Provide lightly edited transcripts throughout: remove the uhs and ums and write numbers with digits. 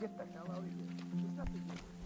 Get the hell out of here. There's nothing here.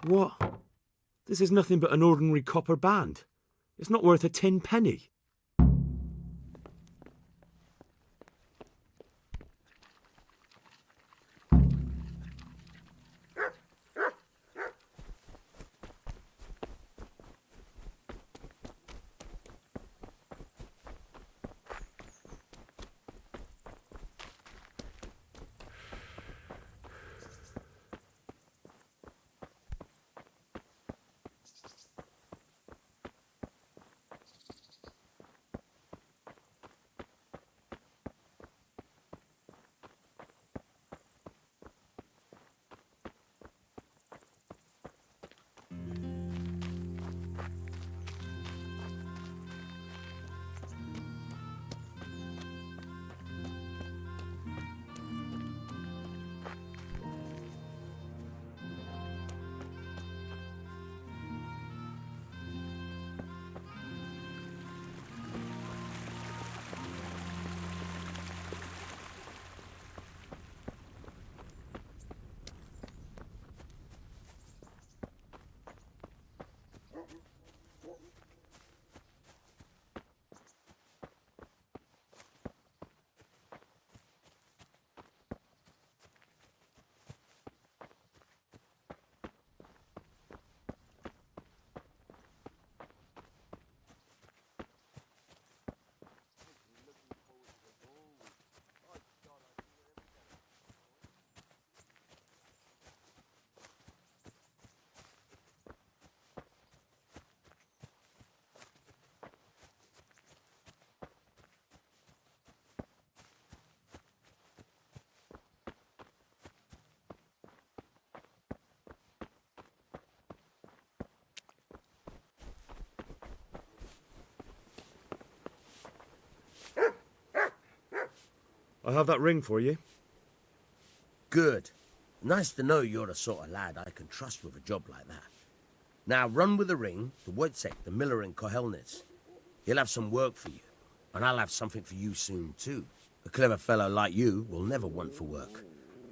What? This is nothing but an ordinary copper band. It's not worth a 10 penny. I have that ring for you. Good. Nice to know you're the sort of lad I can trust with a job like that. Now run with the ring to Wojciech, the miller in Kohelnitz. He'll have some work for you, and I'll have something for you soon too. A clever fellow like you will never want for work.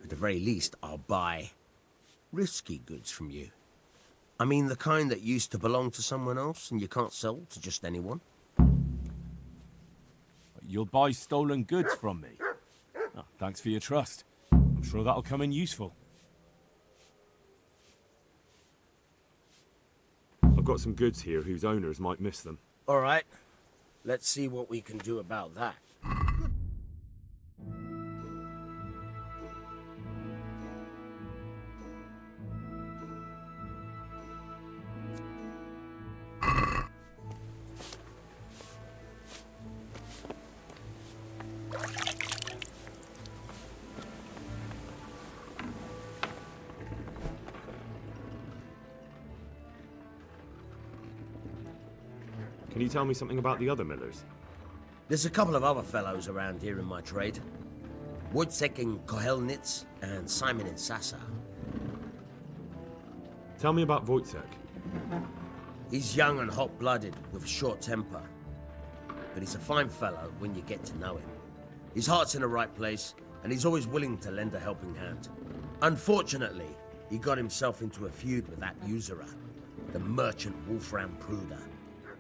At the very least, I'll buy risky goods from you. I mean the kind that used to belong to someone else and you can't sell to just anyone. You'll buy stolen goods from me. Oh, thanks for your trust. I'm sure that'll come in useful. I've got some goods here whose owners might miss them. All right, let's see what we can do about that. Can you tell me something about the other millers? There's a couple of other fellows around here in my trade. Wojciech in Kohelnitz and Simon in Sassa. Tell me about Wojciech. He's young and hot-blooded with a short temper. But he's a fine fellow when you get to know him. His heart's in the right place, and he's always willing to lend a helping hand. Unfortunately, he got himself into a feud with that usurer, the merchant Wolfram Pruder.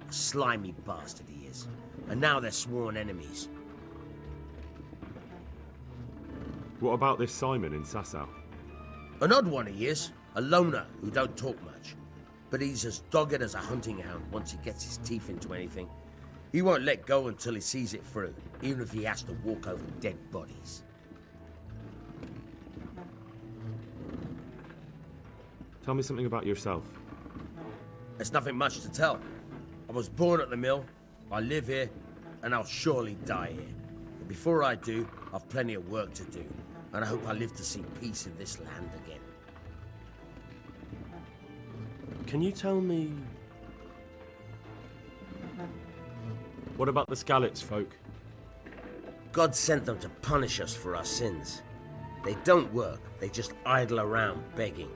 A slimy bastard he is. And now they're sworn enemies. What about this Simon in Sasau? An odd one he is. A loner who don't talk much. But he's as dogged as a hunting hound once he gets his teeth into anything. He won't let go until he sees it through, even if he has to walk over dead bodies. Tell me something about yourself. There's nothing much to tell. I was born at the mill, I live here, and I'll surely die here. But before I do, I've plenty of work to do, and I hope I live to see peace in this land again. Can you tell me... What about the Skalitz folk? God sent them to punish us for our sins. They don't work, they just idle around begging.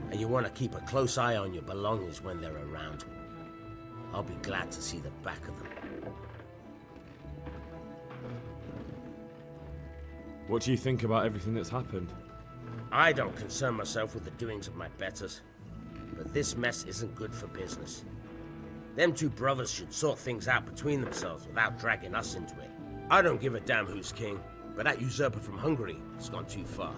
And you want to keep a close eye on your belongings when they're around. I'll be glad to see the back of them. What do you think about everything that's happened? I don't concern myself with the doings of my betters. But this mess isn't good for business. Them two brothers should sort things out between themselves without dragging us into it. I don't give a damn who's king, but that usurper from Hungary has gone too far.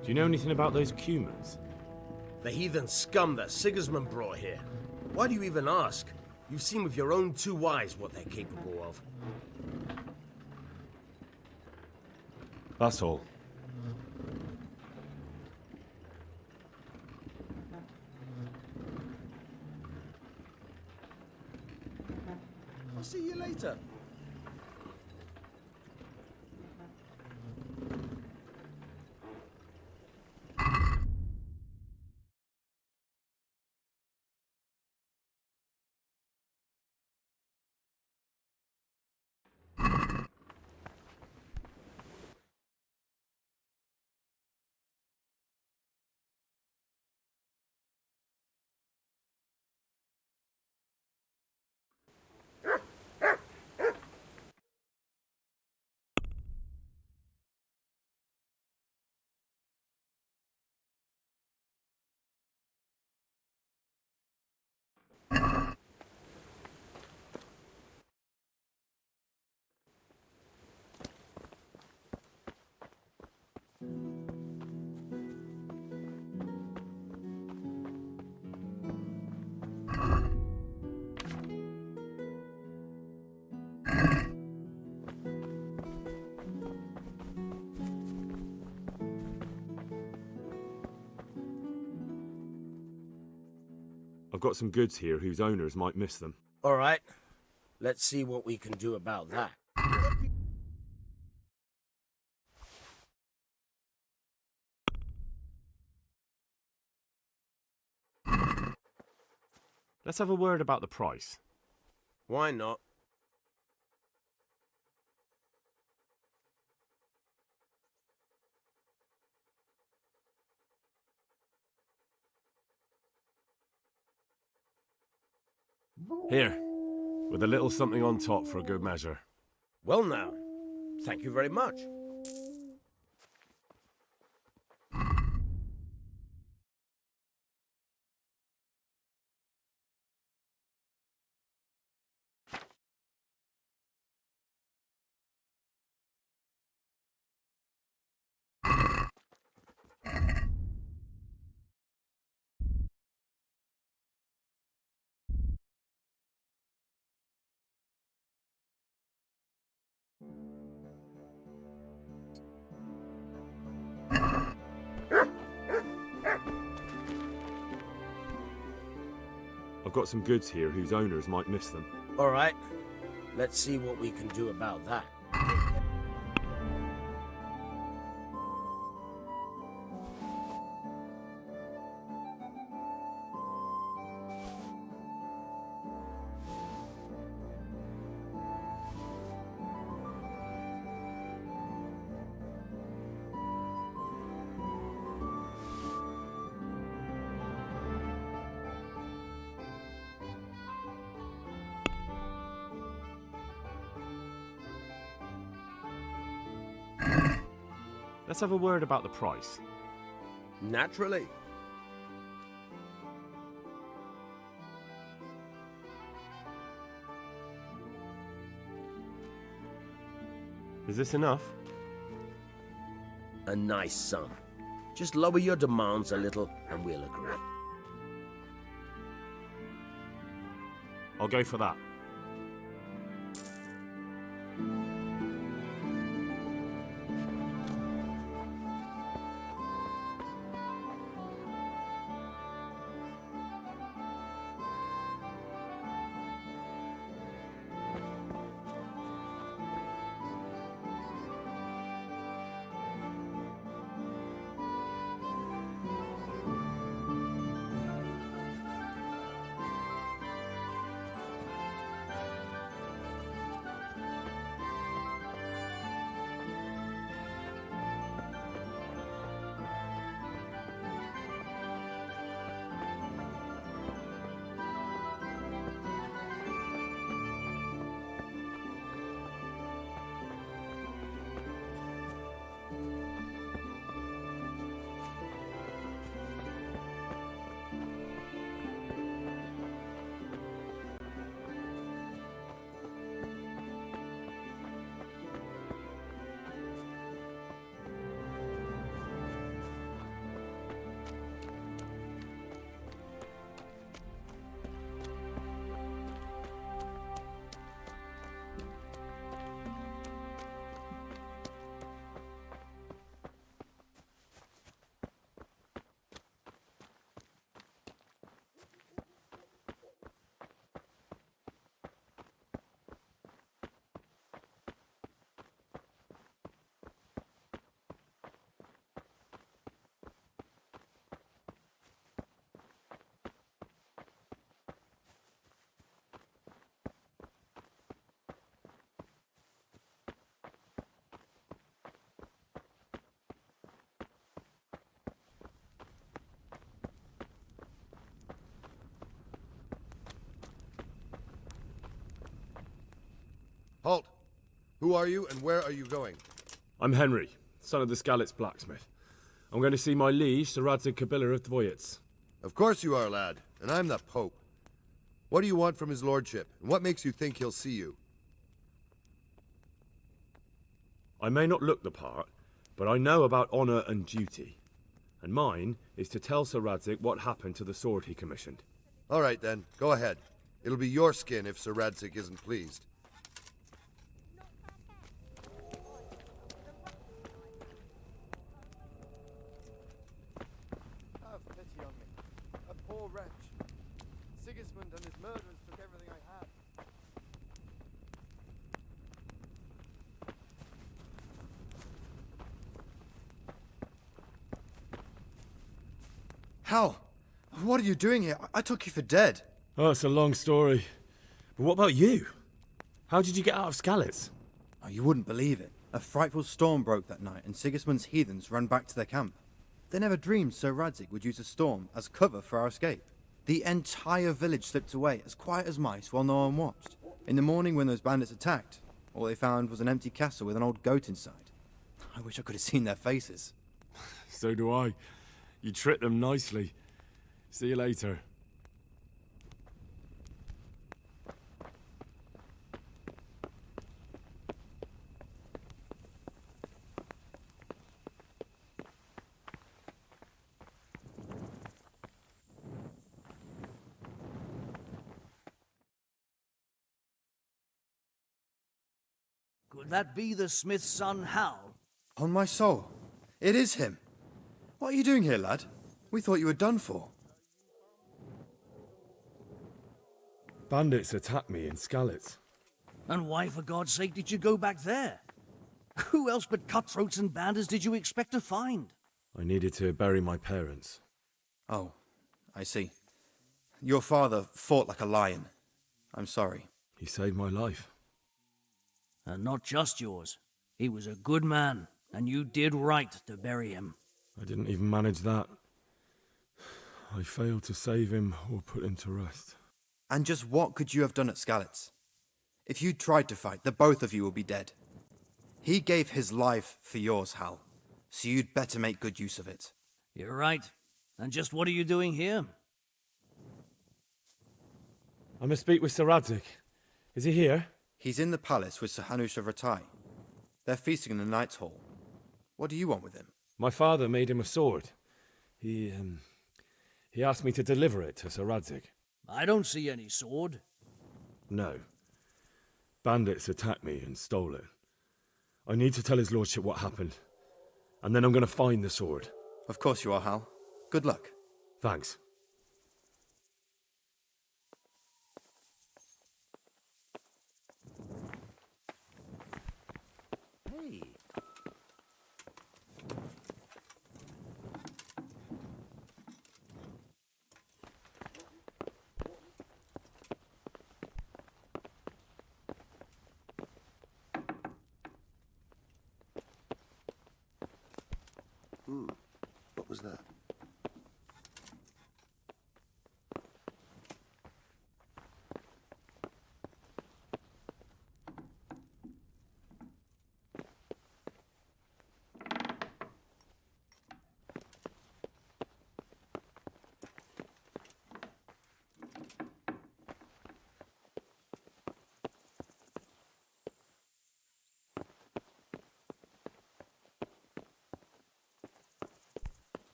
Do you know anything about those Cumans? The heathen scum that Sigismund brought here. Why do you even ask? You've seen with your own two eyes what they're capable of. That's all. I'll see you later. I've got some goods here whose owners might miss them. All right. Let's see what we can do about that. Let's have a word about the price. Why not? Here, with a little something on top for a good measure. Well now, thank you very much. I've got some goods here whose owners might miss them. All right, let's see what we can do about that. Let's have a word about the price. Naturally. Is this enough? A nice sum. Just lower your demands a little and we'll agree. I'll go for that. Halt! Who are you and where are you going? I'm Henry, son of the Skalitz blacksmith. I'm going to see my liege, Sir Radzig Kabiller of Dvoyitz. Of course you are, lad, and I'm the Pope. What do you want from his lordship, and what makes you think he'll see you? I may not look the part, but I know about honour and duty. And mine is to tell Sir Radzig what happened to the sword he commissioned. All right then, go ahead. It'll be your skin if Sir Radzig isn't pleased. Have pity on me, a poor wretch. Sigismund and his murderers took everything I had. Hal, what are you doing here? I took you for dead. Oh, it's a long story. But what about you? How did you get out of Skalitz? Oh, you wouldn't believe it. A frightful storm broke that night, and Sigismund's heathens ran back to their camp. They never dreamed Sir Radzig would use a storm as cover for our escape. The entire village slipped away as quiet as mice while no one watched. In the morning when those bandits attacked, all they found was an empty castle with an old goat inside. I wish I could have seen their faces. So do I. You tricked them nicely. See you later. Could that be the smith's son, Hal? On my soul, it is him. What are you doing here, lad? We thought you were done for. Bandits attacked me in Skalitz. And why, for God's sake, did you go back there? Who else but cutthroats and bandits did you expect to find? I needed to bury my parents. Oh, I see. Your father fought like a lion. I'm sorry. He saved my life. And not just yours. He was a good man, and you did right to bury him. I didn't even manage that. I failed to save him or put him to rest. And just what could you have done at Skalitz? If you tried to fight, the both of you will be dead. He gave his life for yours, Hal, so you'd better make good use of it. You're right. And just what are you doing here? I must speak with Sir Radzig. Is he here? He's in the palace with Sir Hanush of Ratai. They're feasting in the Knight's Hall. What do you want with him? My father made him a sword. He asked me to deliver it to Sir Radzig. I don't see any sword. No. Bandits attacked me and stole it. I need to tell his lordship what happened. And then I'm going to find the sword. Of course you are, Hal. Good luck. Thanks. Hey. What was that?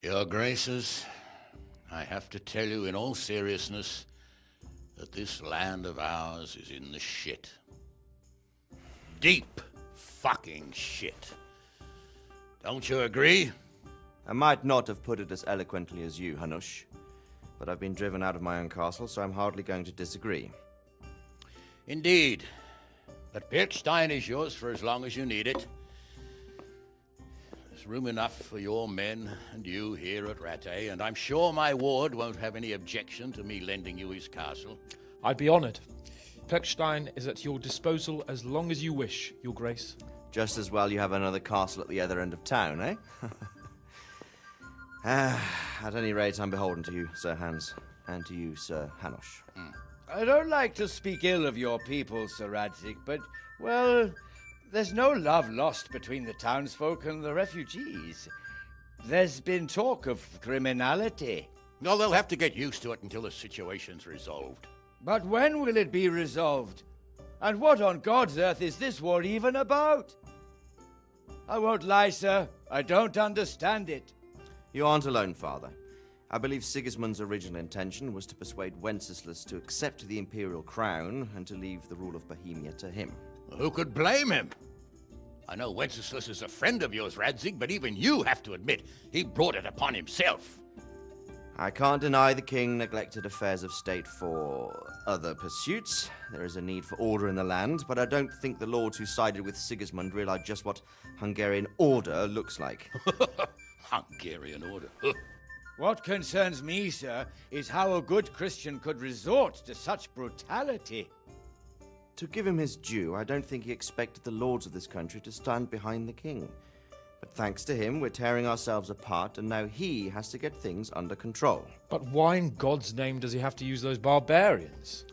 Your Graces, I have to tell you in all seriousness that this land of ours is in the shit. Deep fucking shit. Don't you agree? I might not have put it as eloquently as you, Hanush, but I've been driven out of my own castle, so I'm hardly going to disagree. Indeed. But Pirkstein is yours for as long as you need it. There's room enough for your men and you here at Rattay, and I'm sure my ward won't have any objection to me lending you his castle. I'd be honored. Pirkstein is at your disposal as long as you wish, Your Grace. Just as well you have another castle at the other end of town, eh? At any rate, I'm beholden to you, Sir Hans, and to you, Sir Hanush. I don't like to speak ill of your people, Sir Radzig, but, well, there's no love lost between the townsfolk and the refugees. There's been talk of criminality. No, they'll have to get used to it until the situation's resolved. But when will it be resolved? And what on God's earth is this war even about? I won't lie, sir. I don't understand it. You aren't alone, Father. I believe Sigismund's original intention was to persuade Wenceslas to accept the imperial crown and to leave the rule of Bohemia to him. Who could blame him? I know Wenceslas is a friend of yours, Radzig, but even you have to admit he brought it upon himself. I can't deny the king neglected affairs of state for other pursuits. There is a need for order in the land, but I don't think the lords who sided with Sigismund realized just what Hungarian order looks like. Hungarian order. What concerns me, sir, is how a good Christian could resort to such brutality. To give him his due, I don't think he expected the lords of this country to stand behind the king. But thanks to him, we're tearing ourselves apart, and now he has to get things under control. But why in God's name does he have to use those barbarians?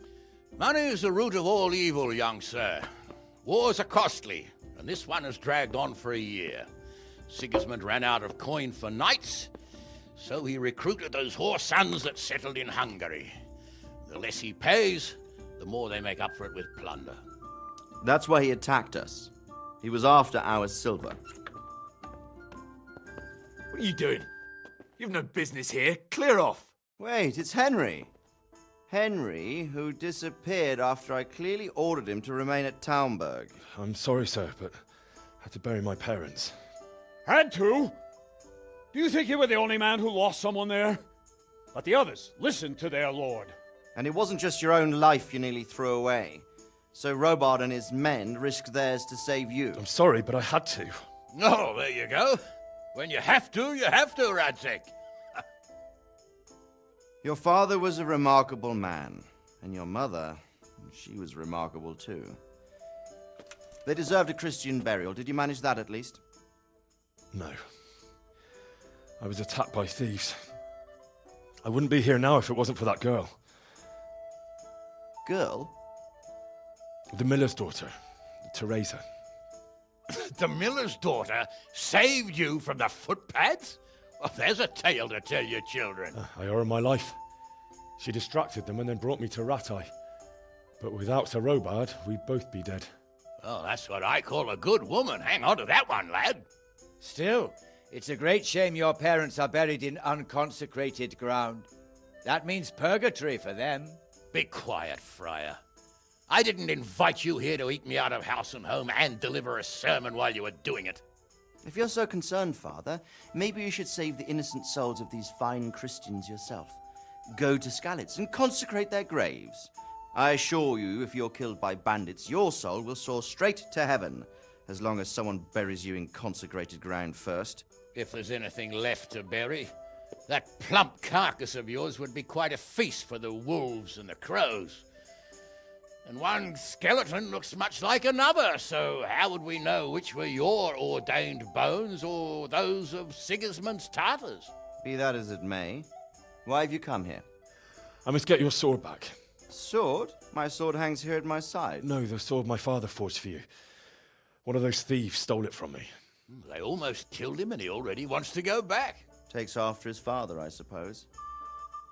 Money is the root of all evil, young sir. Wars are costly, and this one has dragged on for a year. Sigismund ran out of coin for knights, so he recruited those whore sons that settled in Hungary. The less he pays, the more they make up for it with plunder. That's why he attacked us. He was after our silver. What are you doing? You've no business here. Clear off. Wait, it's Henry. Henry, who disappeared after I clearly ordered him to remain at Taunberg. I'm sorry, sir, but I had to bury my parents. Had to? Do you think you were the only man who lost someone there? But the others listened to their lord. And it wasn't just your own life you nearly threw away. So Robard and his men risked theirs to save you. I'm sorry, but I had to. Oh, there you go. When you have to, Radzig. Your father was a remarkable man, and your mother, she was remarkable too. They deserved a Christian burial. Did you manage that at least? No. I was attacked by thieves. I wouldn't be here now if it wasn't for that girl. Girl? The miller's daughter, Teresa. The miller's daughter saved you from the footpads? Well, there's a tale to tell your children. I owe her my life. She distracted them and then brought me to Rattay. But without Sir Robard, we'd both be dead. Oh, that's what I call a good woman. Hang on to that one, lad. Still, it's a great shame your parents are buried in unconsecrated ground. That means purgatory for them. Be quiet, friar. I didn't invite you here to eat me out of house and home and deliver a sermon while you were doing it. If you're so concerned, Father, maybe you should save the innocent souls of these fine Christians yourself. Go to Skalitz and consecrate their graves. I assure you, if you're killed by bandits, your soul will soar straight to heaven, as long as someone buries you in consecrated ground first. If there's anything left to bury, that plump carcass of yours would be quite a feast for the wolves and the crows. And one skeleton looks much like another, so how would we know which were your ordained bones or those of Sigismund's Tartars? Be that as it may, why have you come here? I must get your sword back. Sword? My sword hangs here at my side. No, the sword my father forged for you. One of those thieves stole it from me. They almost killed him and he already wants to go back. Takes after his father, I suppose.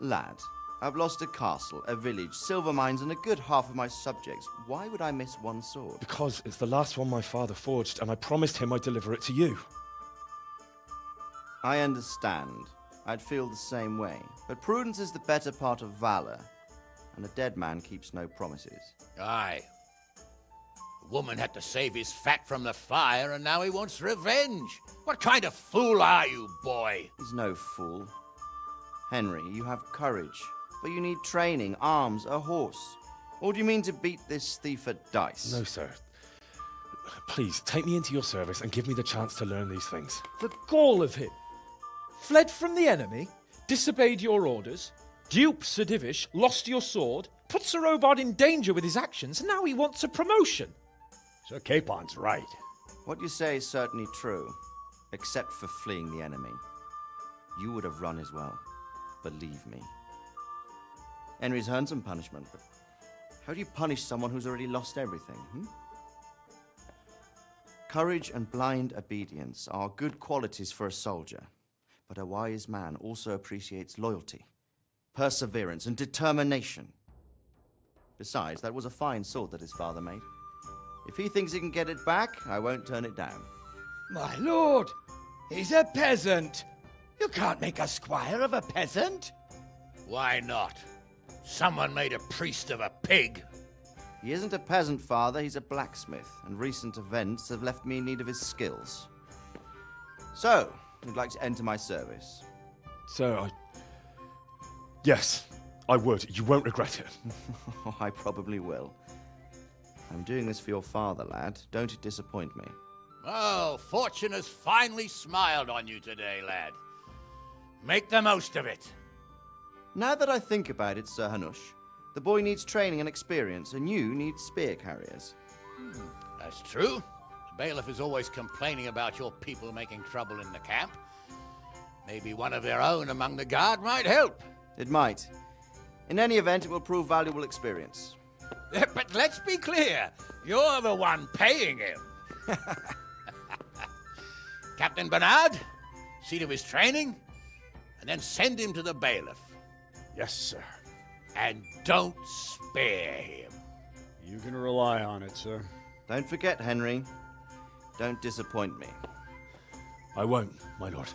Lad, I've lost a castle, a village, silver mines, and a good half of my subjects. Why would I miss one sword? Because it's the last one my father forged, and I promised him I'd deliver it to you. I understand. I'd feel the same way. But prudence is the better part of valor, and a dead man keeps no promises. Aye. The woman had to save his fat from the fire, and now he wants revenge. What kind of fool are you, boy? He's no fool. Henry, you have courage, but you need training, arms, a horse. Or do you mean to beat this thief at dice? No, sir. Please, take me into your service and give me the chance to learn these things. The gall of him. Fled from the enemy, disobeyed your orders, duped Sir Divish, lost your sword, put Sir Robard in danger with his actions, and now he wants a promotion. Sir Capon's right. What you say is certainly true, except for fleeing the enemy. You would have run as well. Believe me. Henry's earned some punishment, but how do you punish someone who's already lost everything? Courage and blind obedience are good qualities for a soldier, but a wise man also appreciates loyalty, perseverance, and determination. Besides, that was a fine sword that his father made. If he thinks he can get it back, I won't turn it down. My lord, he's a peasant. You can't make a squire of a peasant. Why not? Someone made a priest of a pig. He isn't a peasant, father, he's a blacksmith, and recent events have left me in need of his skills. So, you'd like to enter my service? Sir, Yes, I would. You won't regret it. I probably will. I'm doing this for your father, lad. Don't it disappoint me. Oh, fortune has finally smiled on you today, lad. Make the most of it. Now that I think about it, Sir Hanush, the boy needs training and experience, and you need spear carriers. That's true. The bailiff is always complaining about your people making trouble in the camp. Maybe one of their own among the guard might help. It might. In any event, it will prove valuable experience. But let's be clear. You're the one paying him. Captain Bernard, see to his training, and then send him to the bailiff. Yes, sir. And don't spare him. You can rely on it, sir. Don't forget, Henry. Don't disappoint me. I won't, my lord.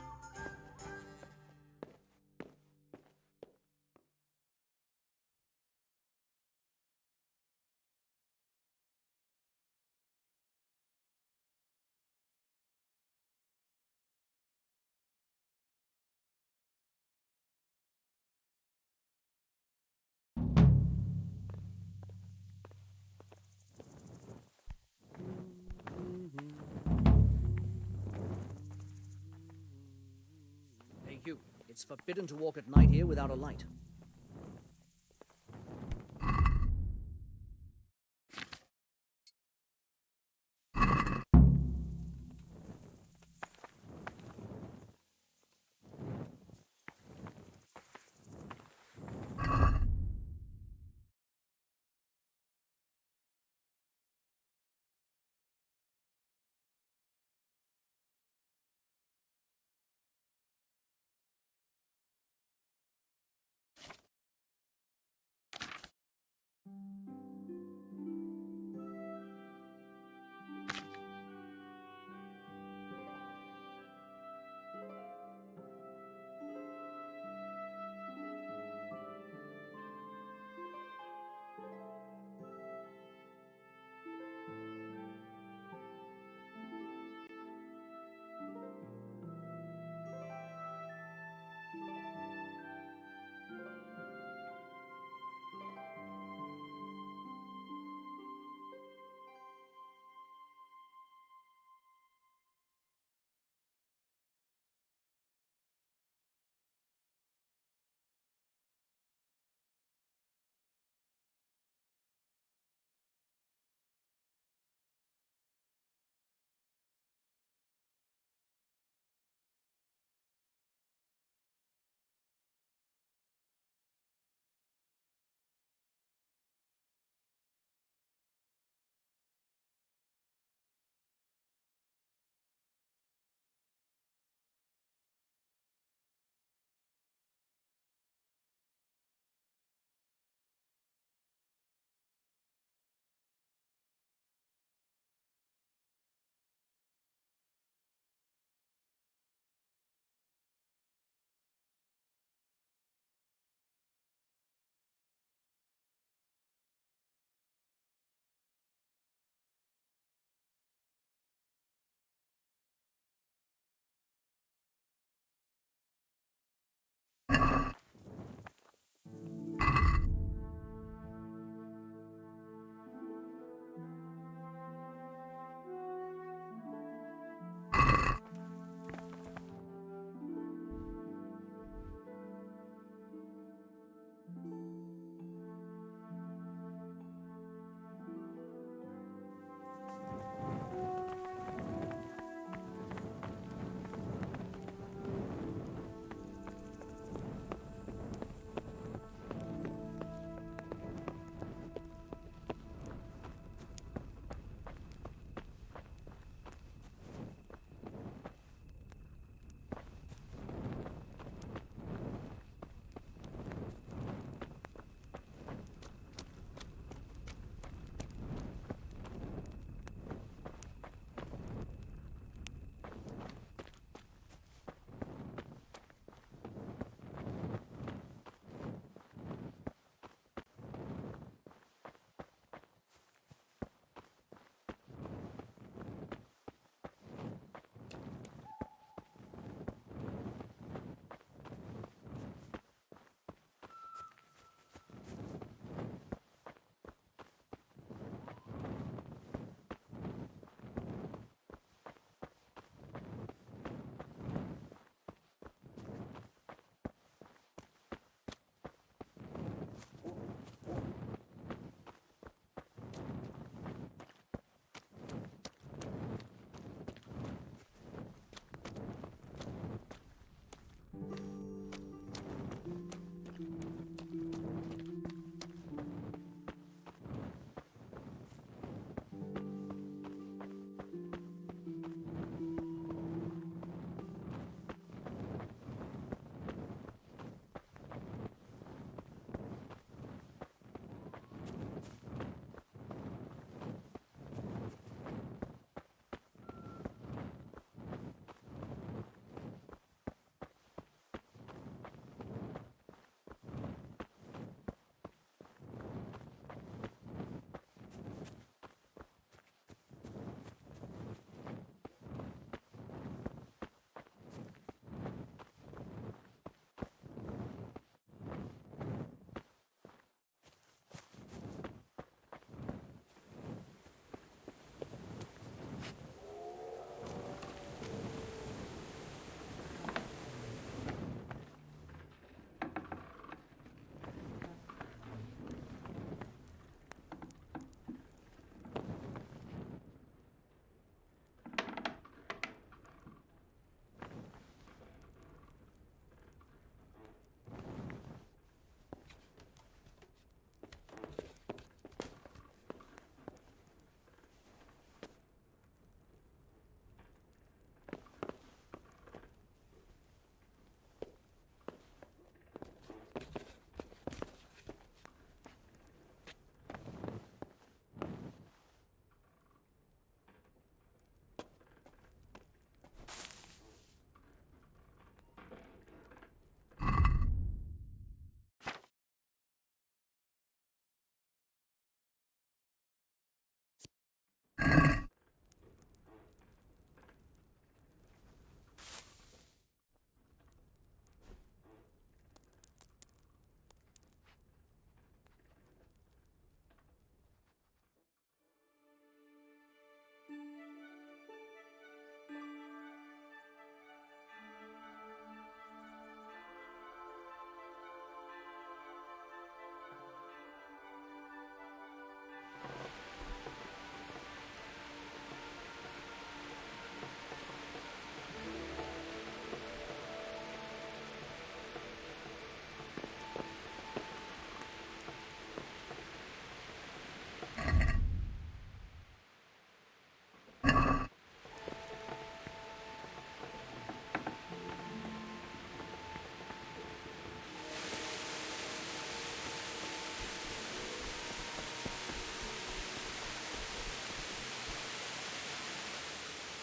Hey, Hugh, it's forbidden to walk at night here without a light.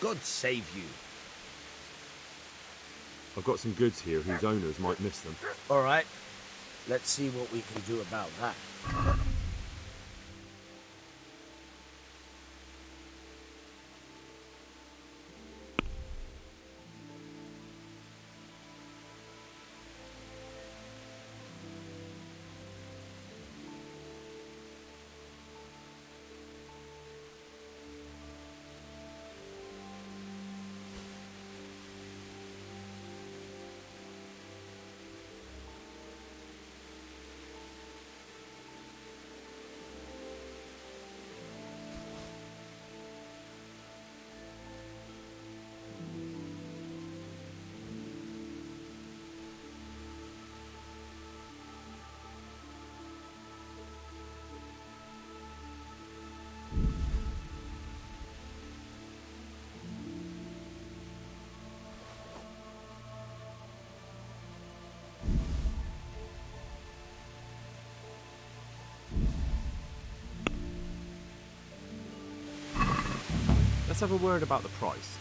God save you. I've got some goods here whose owners might miss them. All right. Let's see what we can do about that. Let's have a word about the price.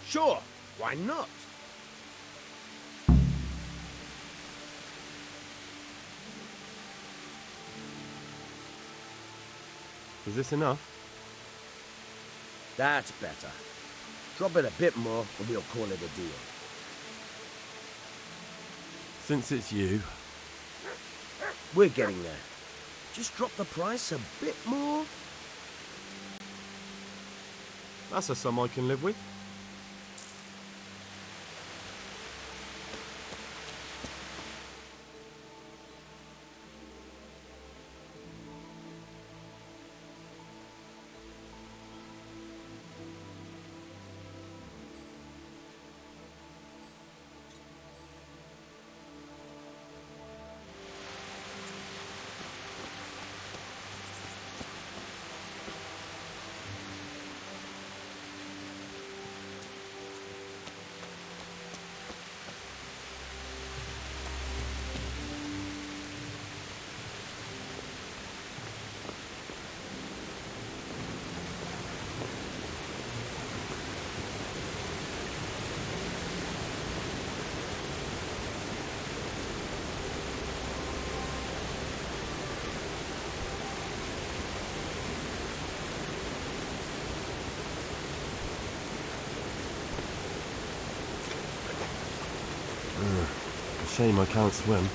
Sure, why not? Is this enough? That's better. Drop it a bit more and we'll call it a deal. Since it's you. We're getting there. Just drop the price a bit more. That's a sum I can live with. Shame I can't swim.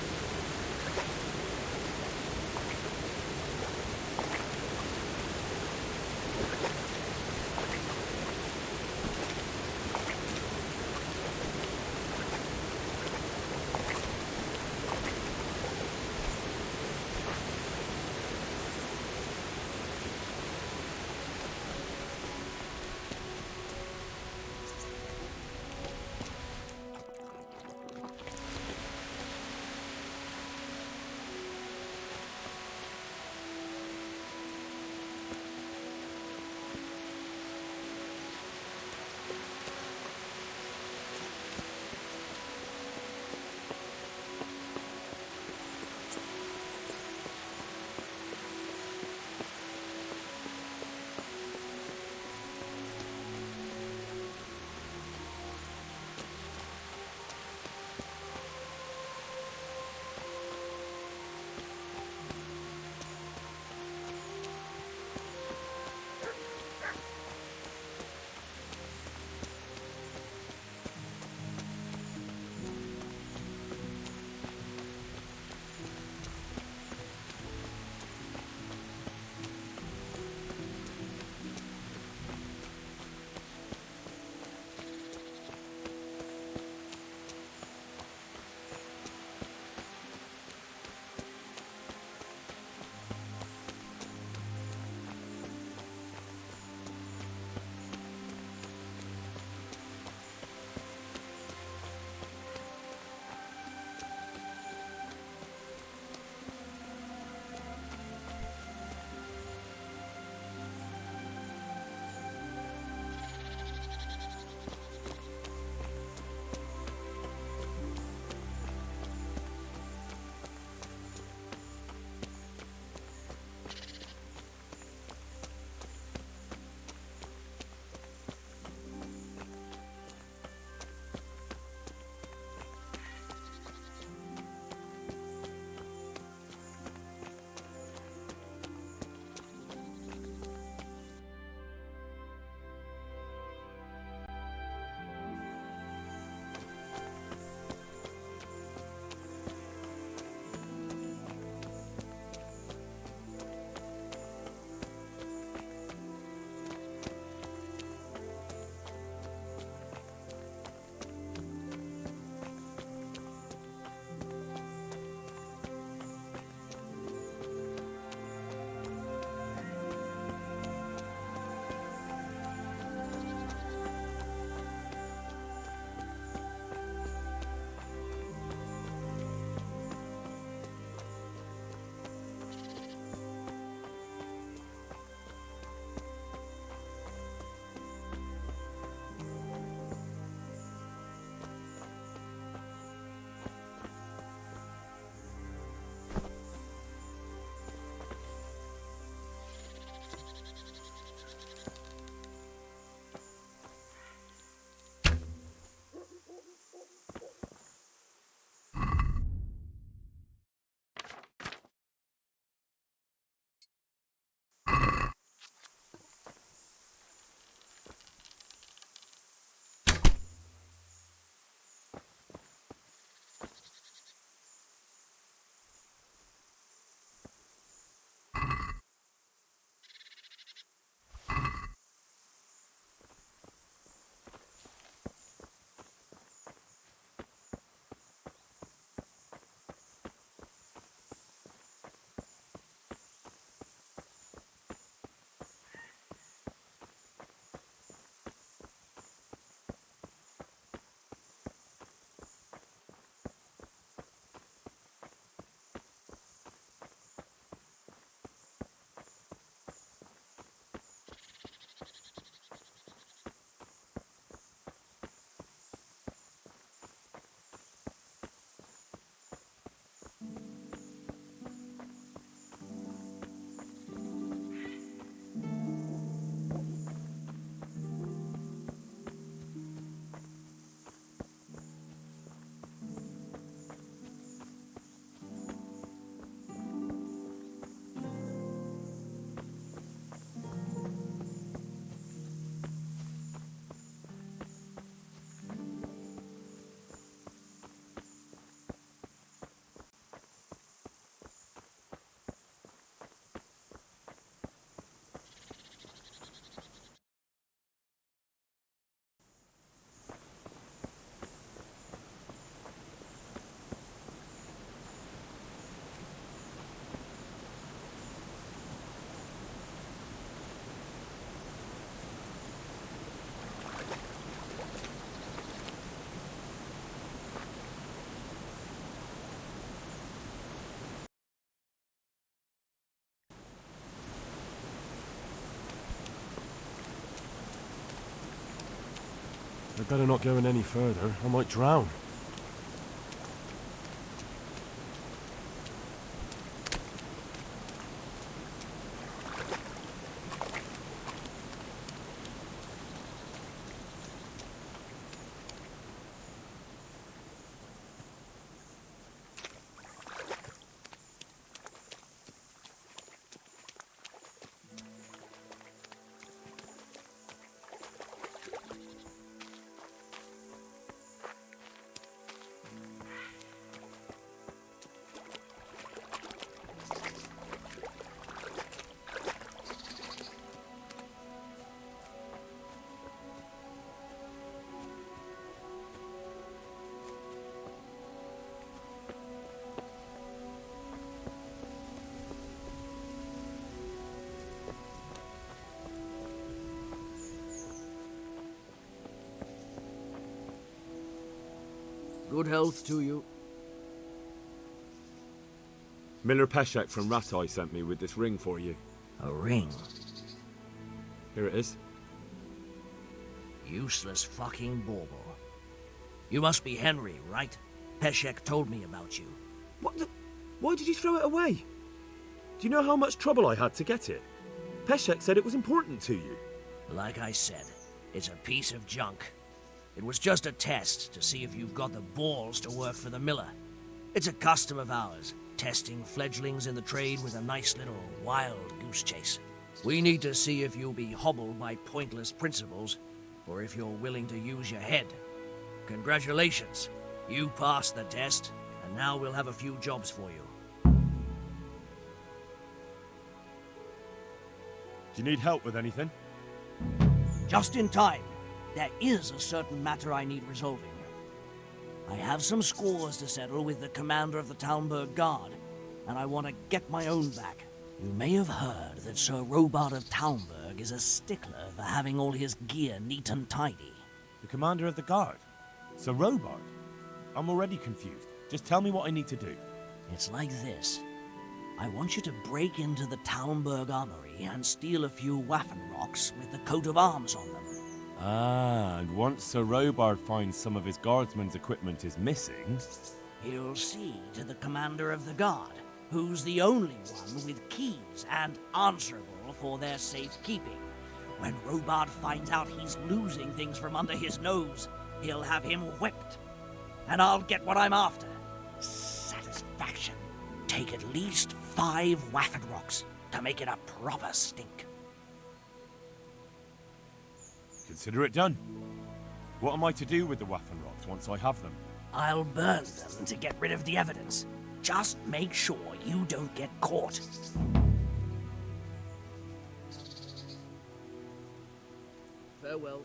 I'd better not go in any further. I might drown. Good health to you. Miller Peshek from Ratai sent me with this ring for you. A ring? Here it is. Useless fucking bauble. You must be Henry, right? Peshek told me about you. What the? Why did you throw it away? Do you know how much trouble I had to get it? Peshek said it was important to you. Like I said, it's a piece of junk. It was just a test to see if you've got the balls to work for the miller. It's a custom of ours, testing fledglings in the trade with a nice little wild goose chase. We need to see if you'll be hobbled by pointless principles, or if you're willing to use your head. Congratulations, you passed the test, and now we'll have a few jobs for you. Do you need help with anything? Just in time. There is a certain matter I need resolving. I have some scores to settle with the commander of the Talmberg Guard, and I want to get my own back. You may have heard that Sir Robard of Talmberg is a stickler for having all his gear neat and tidy. The commander of the guard? Sir Robard? I'm already confused. Just tell me what I need to do. It's like this. I want you to break into the Talmberg armory and steal a few Waffen rocks with the coat of arms on them. Ah, and once Sir Robard finds some of his guardsmen's equipment is missing... He'll see to the commander of the guard, who's the only one with keys and answerable for their safekeeping. When Robard finds out he's losing things from under his nose, he'll have him whipped. And I'll get what I'm after. Satisfaction. Take at least 5 Waffen rocks to make it a proper stink. Consider it done. What am I to do with the Waffen rocks once I have them? I'll burn them to get rid of the evidence. Just make sure you don't get caught. Farewell.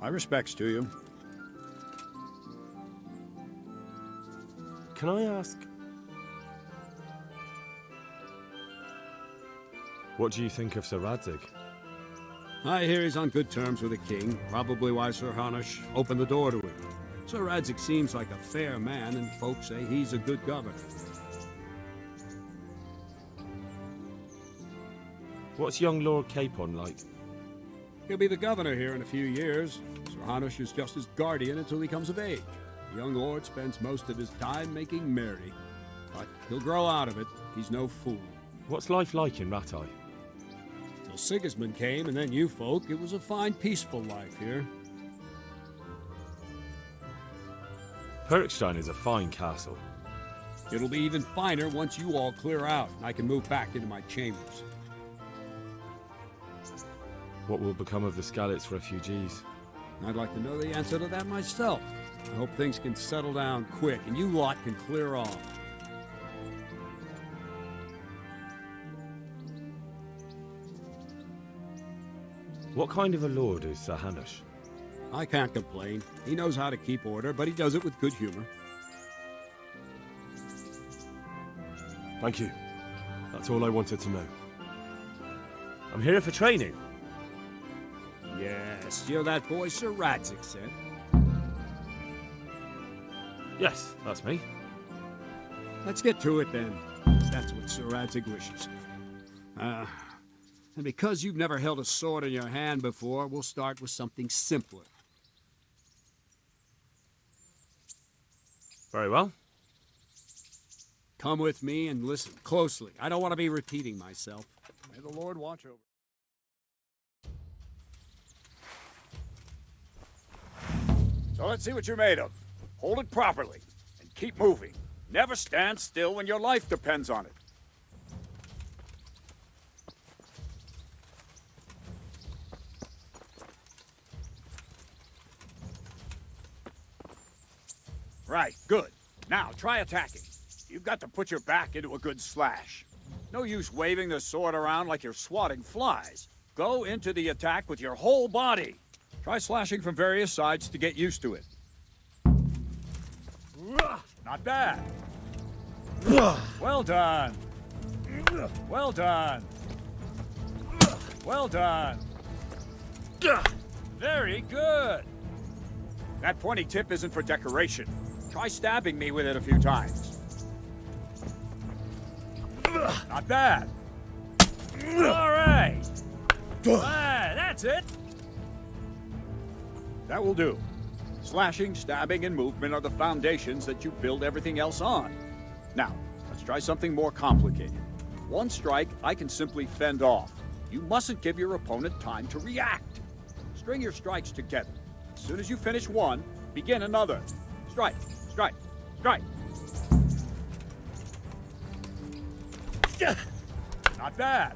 My respects to you. Can I ask... What do you think of Sir Radzig? I hear he's on good terms with the king, probably why Sir Hanush opened the door to him. Sir Radzig seems like a fair man, and folks say he's a good governor. What's young Lord Capon like? He'll be the governor here in a few years. Sir Hanush is just his guardian until he comes of age. The young lord spends most of his time making merry. But he'll grow out of it. He's no fool. What's life like in Rattay? Till Sigismund came and then you folk, it was a fine, peaceful life here. Perkstein is a fine castle. It'll be even finer once you all clear out and I can move back into my chambers. What will become of the Skalitz refugees? I'd like to know the answer to that myself. I hope things can settle down quick and you lot can clear off. What kind of a lord is Sir Hanush? I can't complain. He knows how to keep order, but he does it with good humor. Thank you. That's all I wanted to know. I'm here for training. Yes, you're that boy Sir Radzik said. Yes, that's me. Let's get to it then. That's what Sir Radzik wishes. And because you've never held a sword in your hand before, we'll start with something simpler. Very well. Come with me and listen closely. I don't want to be repeating myself. May the Lord watch over. So let's see what you're made of. Hold it properly and keep moving. Never stand still when your life depends on it. Right, good. Now, try attacking. You've got to put your back into a good slash. No use waving the sword around like you're swatting flies. Go into the attack with your whole body. Try slashing from various sides to get used to it. Not bad. Well done. Well done. Well done. Very good. That pointy tip isn't for decoration. Try stabbing me with it a few times. Not bad. All right. That's it. That will do. Slashing, stabbing, and movement are the foundations that you build everything else on. Now, let's try something more complicated. One strike, I can simply fend off. You mustn't give your opponent time to react. String your strikes together. As soon as you finish one, begin another. Strike, strike, strike. Not bad.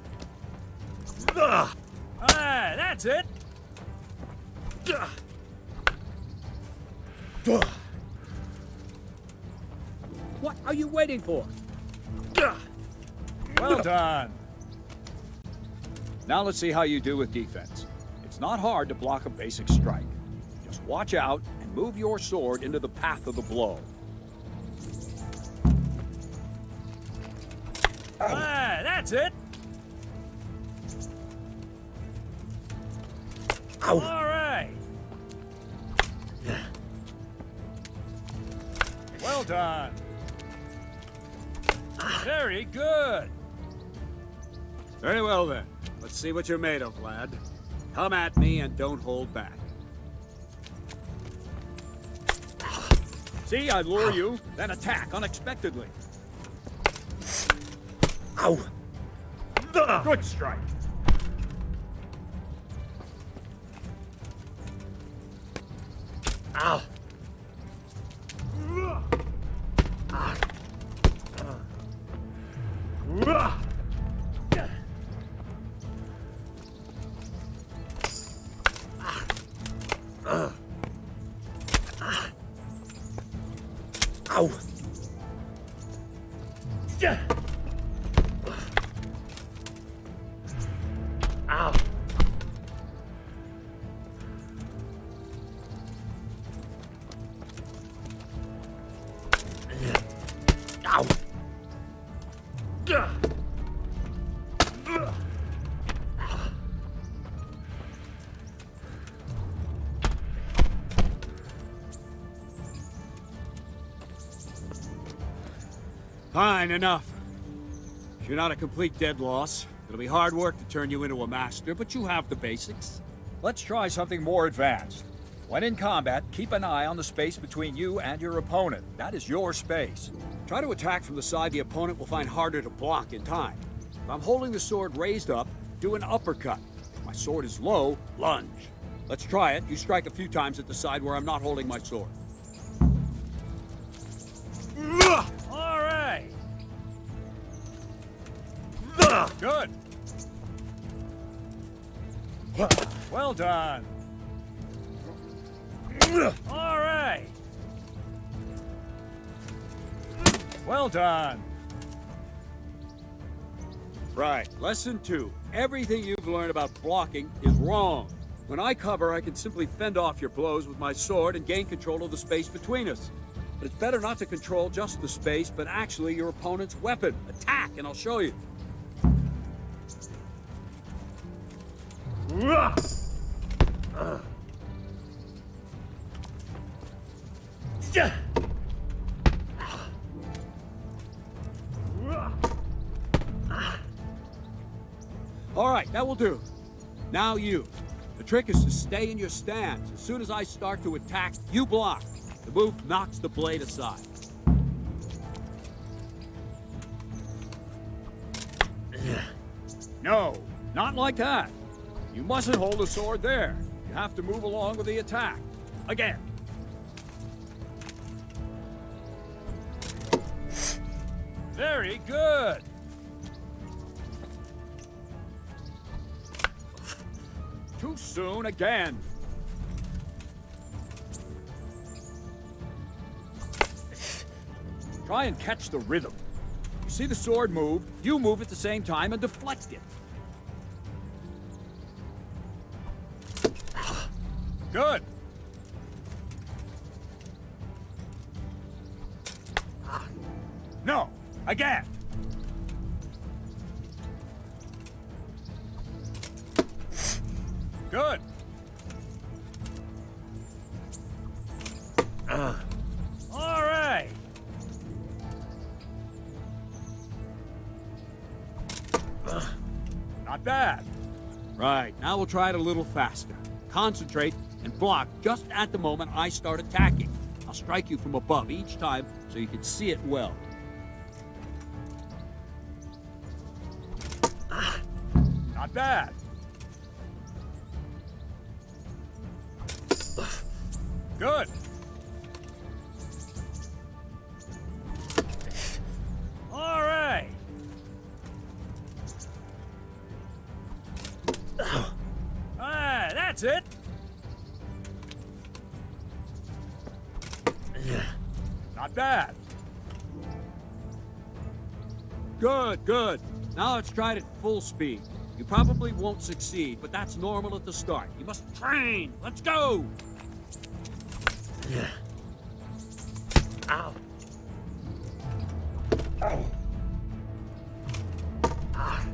That's it. What are you waiting for? Well done. Now let's see how you do with defense. It's not hard to block a basic strike. Just watch out and move your sword into the path of the blow. That's it. All right. Well done. Very good. Very well then. Let's see what you're made of, lad. Come at me and don't hold back. See, I lure you, then attack unexpectedly. Ow! Good strike. Ow! Ow! Ow! Ow! Fine, enough. You're not a complete dead loss. It'll be hard work to turn you into a master, but you have the basics. Let's try something more advanced. When in combat, keep an eye on the space between you and your opponent. That is your space. Try to attack from the side the opponent will find harder to block in time. If I'm holding the sword raised up, do an uppercut. If my sword is low, lunge. Let's try it. You strike a few times at the side where I'm not holding my sword. All right. Good. Well done. All right. Well done. Right. Lesson 2. Everything you've learned about blocking is wrong. When I cover, I can simply fend off your blows with my sword and gain control of the space between us. But it's better not to control just the space, but actually your opponent's weapon. Attack, and I'll show you. All right, that will do. Now you. The trick is to stay in your stance. As soon as I start to attack, you block. The move knocks the blade aside. No, not like that. You mustn't hold the sword there. You have to move along with the attack. Again. Very good. Too soon again. Try and catch the rhythm. You see the sword move, you move at the same time and deflect it. Good. No, again. Good. All right. Not bad. Right, now we'll try it a little faster. Concentrate and block just at the moment I start attacking. I'll strike you from above each time so you can see it well. Not bad. Good. All right. Ah, that's it. Not bad. Good, good. Now let's try it at full speed. You probably won't succeed, but that's normal at the start. You must train. Let's go! Ow. Ow. Ah.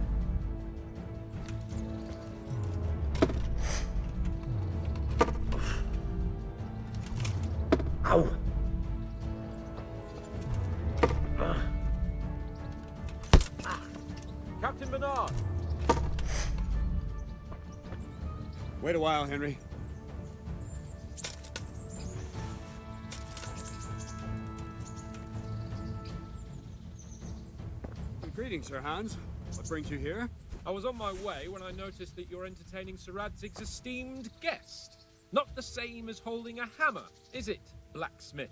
Ow. Captain Bernard. Wait a while, Henry. Greetings, Sir Hans. What brings you here? I was on my way when I noticed that you're entertaining Sir Radzig's esteemed guest. Not the same as holding a hammer, is it, blacksmith?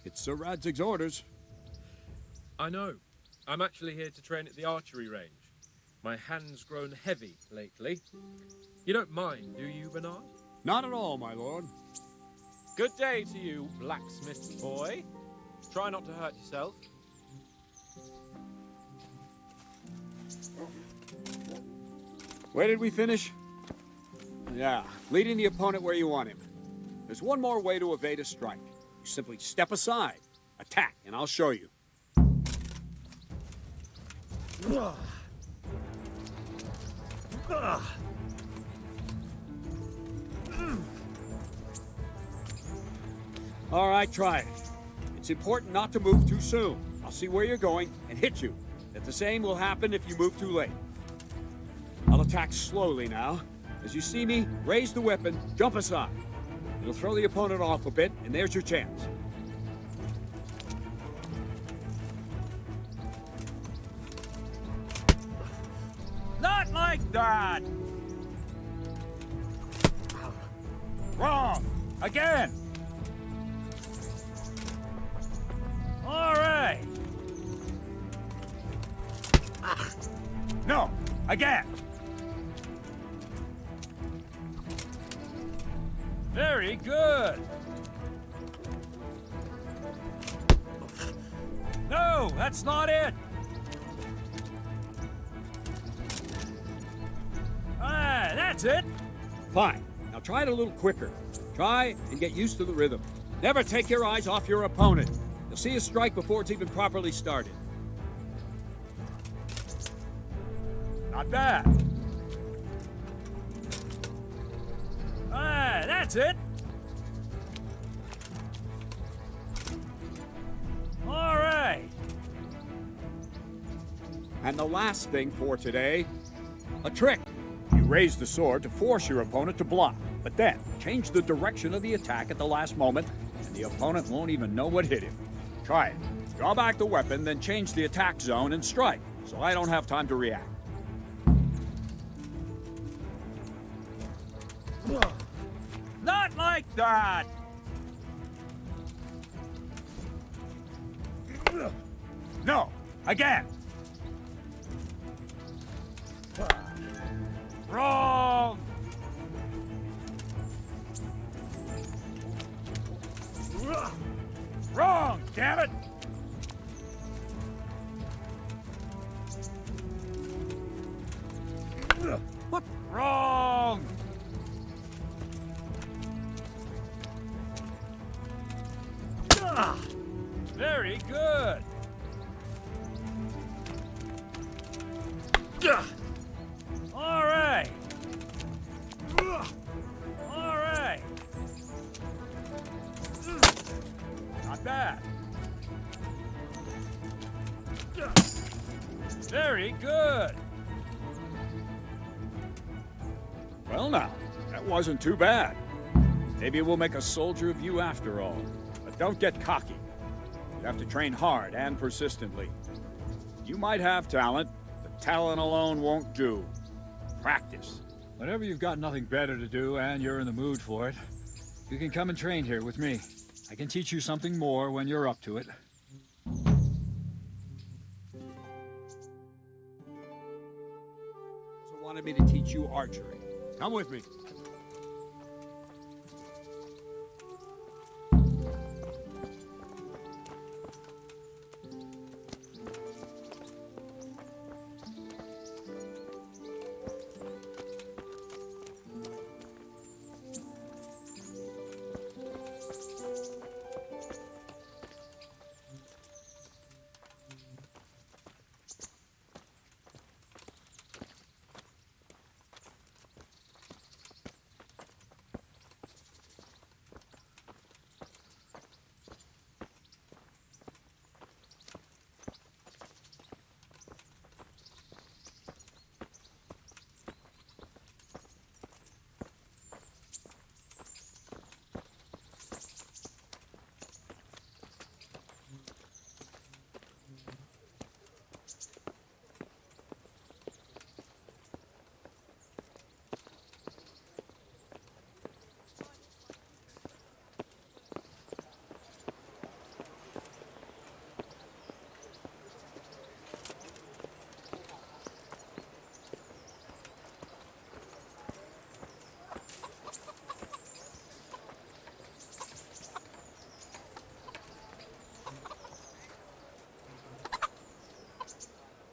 It's Sir Radzig's orders. I know. I'm actually here to train at the archery range. My hand's grown heavy lately. You don't mind, do you, Bernard? Not at all, my lord. Good day to you, blacksmith boy. Try not to hurt yourself. Where did we finish? Yeah, leading the opponent where you want him. There's one more way to evade a strike. You simply step aside, attack, and I'll show you. All right, try it. It's important not to move too soon. I'll see where you're going and hit you. If the same will happen if you move too late. I'll attack slowly now. As you see me, raise the weapon, jump aside. It'll throw the opponent off a bit, and there's your chance. Not like that! Wrong! Again! All right! No! Again! Very good! No, that's not it! Ah, that's it! Fine. Now try it a little quicker. Try and get used to the rhythm. Never take your eyes off your opponent. You'll see a strike before it's even properly started. Not bad. Ah, that's it. All right. And the last thing for today, a trick. You raise the sword to force your opponent to block, but then change the direction of the attack at the last moment, and the opponent won't even know what hit him. Try it. Draw back the weapon, then change the attack zone and strike, so I don't have time to react. Not like that! No! Again! Wrong! Wrong, damn it! What? Wrong! Very good! All right! All right! Not bad! Very good! Well now, that wasn't too bad. Maybe we'll make a soldier of you after all. But don't get cocky. You have to train hard and persistently. You might have talent, but talent alone won't do. Practice. Whenever you've got nothing better to do and you're in the mood for it, you can come and train here with me. I can teach you something more when you're up to it. Also wanted me to teach you archery. Come with me.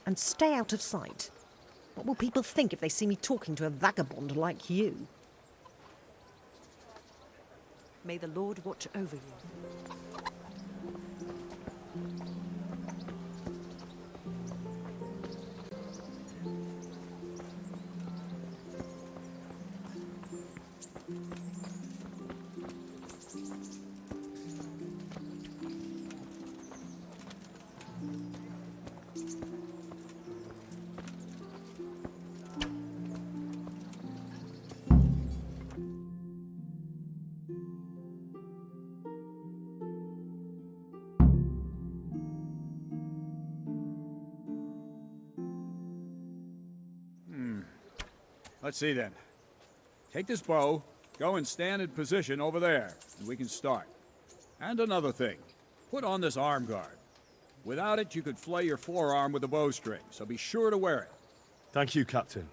And stay out of sight. What will people think if they see me talking to a vagabond like you? May the Lord watch over you. Let's see then. Take this bow, go and stand in position over there, and we can start. And another thing, put on this arm guard. Without it, you could flay your forearm with a bowstring, so be sure to wear it. Thank you, Captain.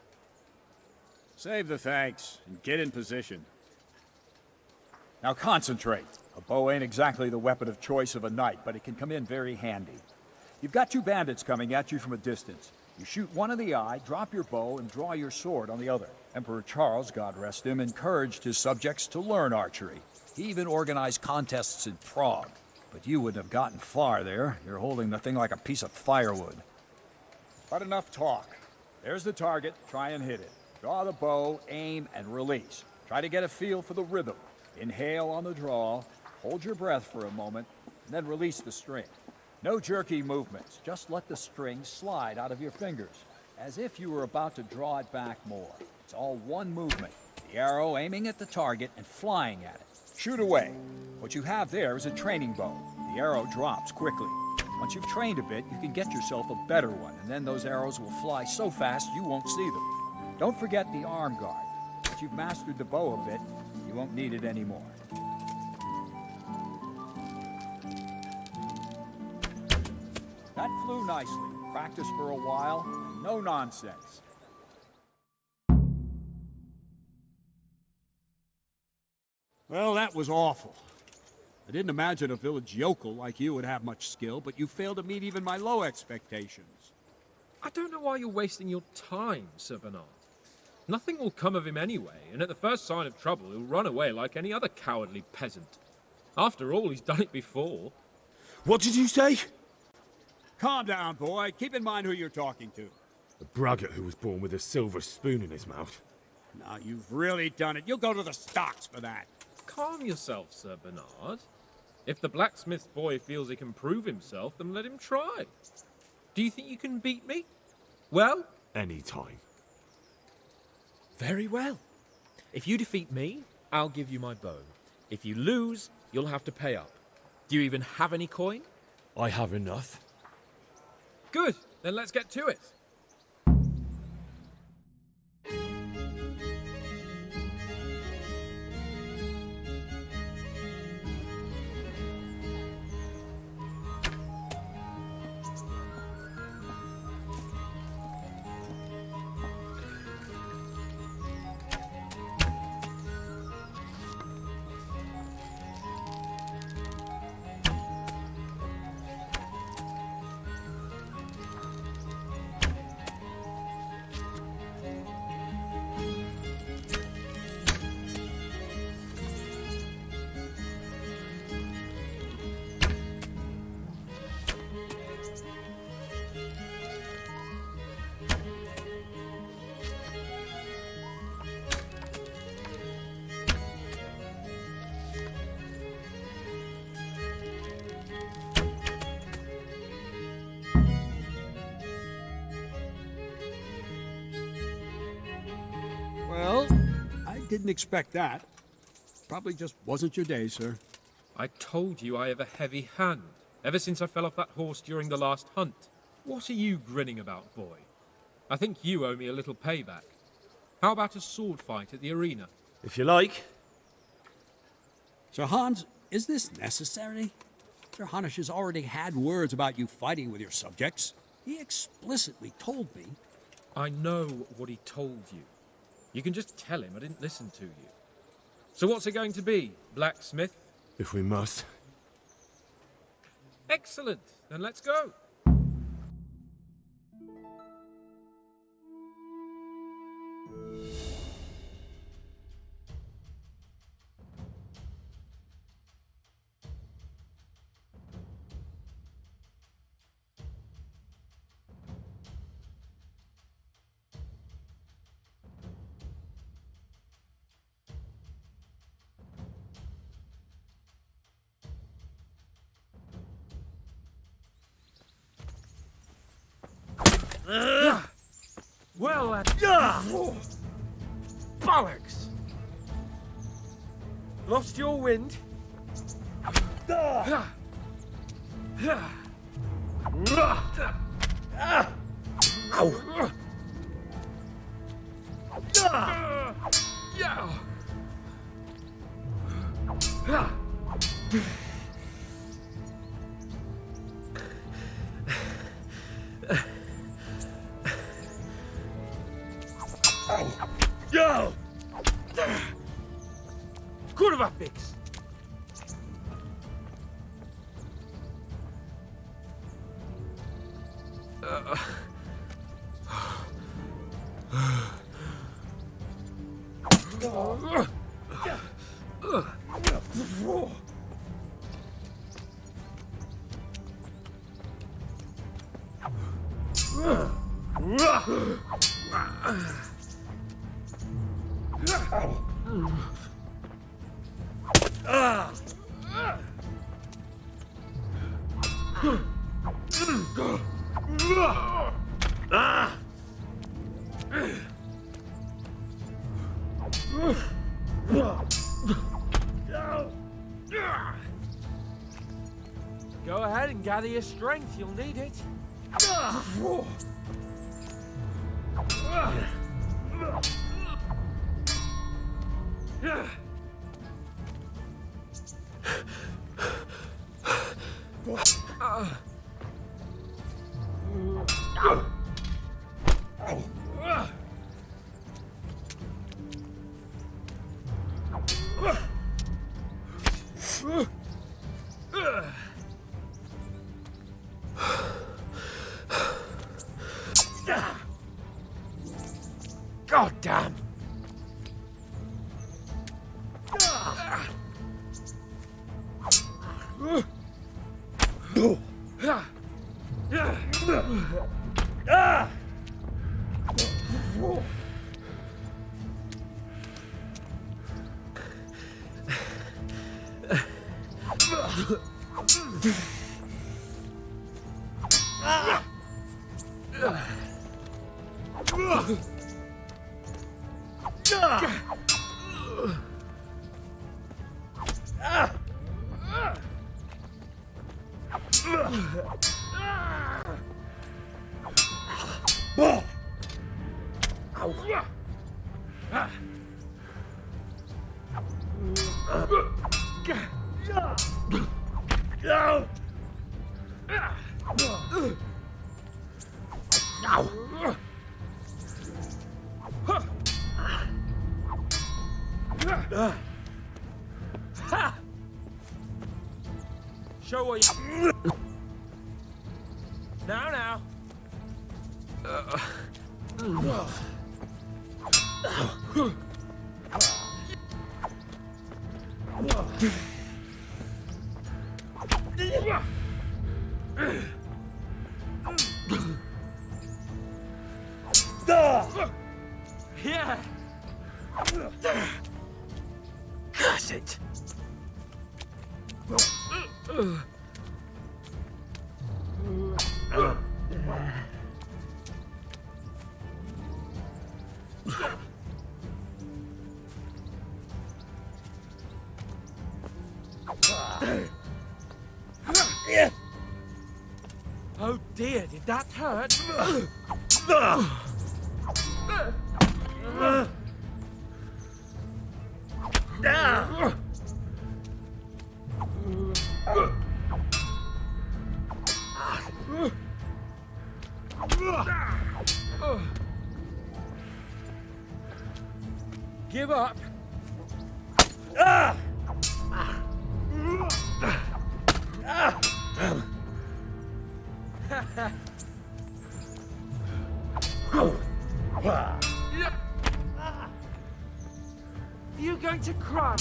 Save the thanks, and get in position. Now concentrate. A bow ain't exactly the weapon of choice of a knight, but it can come in very handy. You've got two bandits coming at you from a distance. You shoot one in the eye, drop your bow, and draw your sword on the other. Emperor Charles, God rest him, encouraged his subjects to learn archery. He even organized contests in Prague. But you wouldn't have gotten far there. You're holding the thing like a piece of firewood. But enough talk. There's the target. Try and hit it. Draw the bow, aim, and release. Try to get a feel for the rhythm. Inhale on the draw, hold your breath for a moment, and then release the string. No jerky movements. Just let the string slide out of your fingers, as if you were about to draw it back more. It's all one movement. The arrow aiming at the target and flying at it. Shoot away. What you have there is a training bow. The arrow drops quickly. Once you've trained a bit, you can get yourself a better one, and then those arrows will fly so fast you won't see them. Don't forget the arm guard. Once you've mastered the bow a bit, you won't need it anymore. That flew nicely. Practice for a while, and no nonsense. Well, that was awful. I didn't imagine a village yokel like you would have much skill, but you failed to meet even my low expectations. I don't know why you're wasting your time, Sir Bernard. Nothing will come of him anyway, and at the first sign of trouble, he'll run away like any other cowardly peasant. After all, he's done it before. What did you say? Calm down, boy. Keep in mind who you're talking to. The braggart who was born with a silver spoon in his mouth. Now, you've really done it. You'll go to the stocks for that. Calm yourself, Sir Bernard. If the blacksmith's boy feels he can prove himself, then let him try. Do you think you can beat me? Well? Any time. Very well. If you defeat me, I'll give you my bow. If you lose, you'll have to pay up. Do you even have any coin? I have enough. Good. Then let's get to it. Well, I didn't expect that. Probably just wasn't your day, sir. I told you I have a heavy hand, ever since I fell off that horse during the last hunt. What are you grinning about, boy? I think you owe me a little payback. How about a sword fight at the arena? If you like. Sir Hans, is this necessary? Sir Hanush has already had words about you fighting with your subjects. He explicitly told me. I know what he told you. You can just tell him I didn't listen to you. So what's it going to be, blacksmith? If we must. Excellent. Then let's go. Well, bollocks! Lost your wind? Ow! Kurwa fix! Go ahead and gather your strength, you'll need it. God damn! Show what you... Now. Yeah. Curse it. Oh dear, did that hurt? Give up. You going to cry?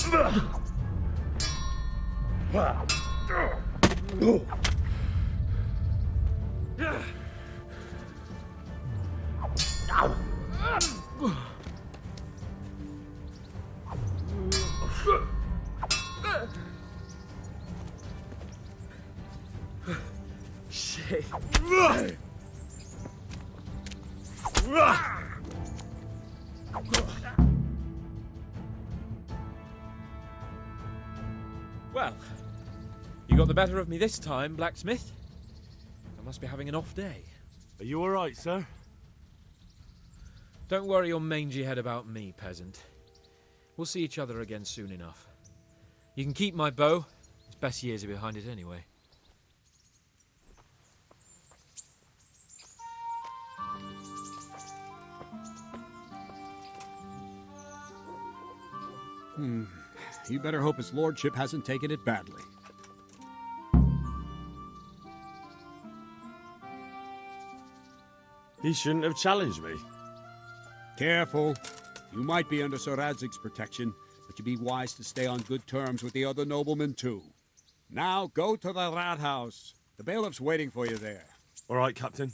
Shit. Well, you got the better of me this time, blacksmith. I must be having an off day. Are you all right, sir? Don't worry your mangy head about me, peasant. We'll see each other again soon enough. You can keep my bow. Its best years are behind it anyway. You better hope his lordship hasn't taken it badly. He shouldn't have challenged me. Careful. You might be under Sir Radzig's protection, but you'd be wise to stay on good terms with the other noblemen too. Now go to the rat house. The bailiff's waiting for you there. All right, Captain.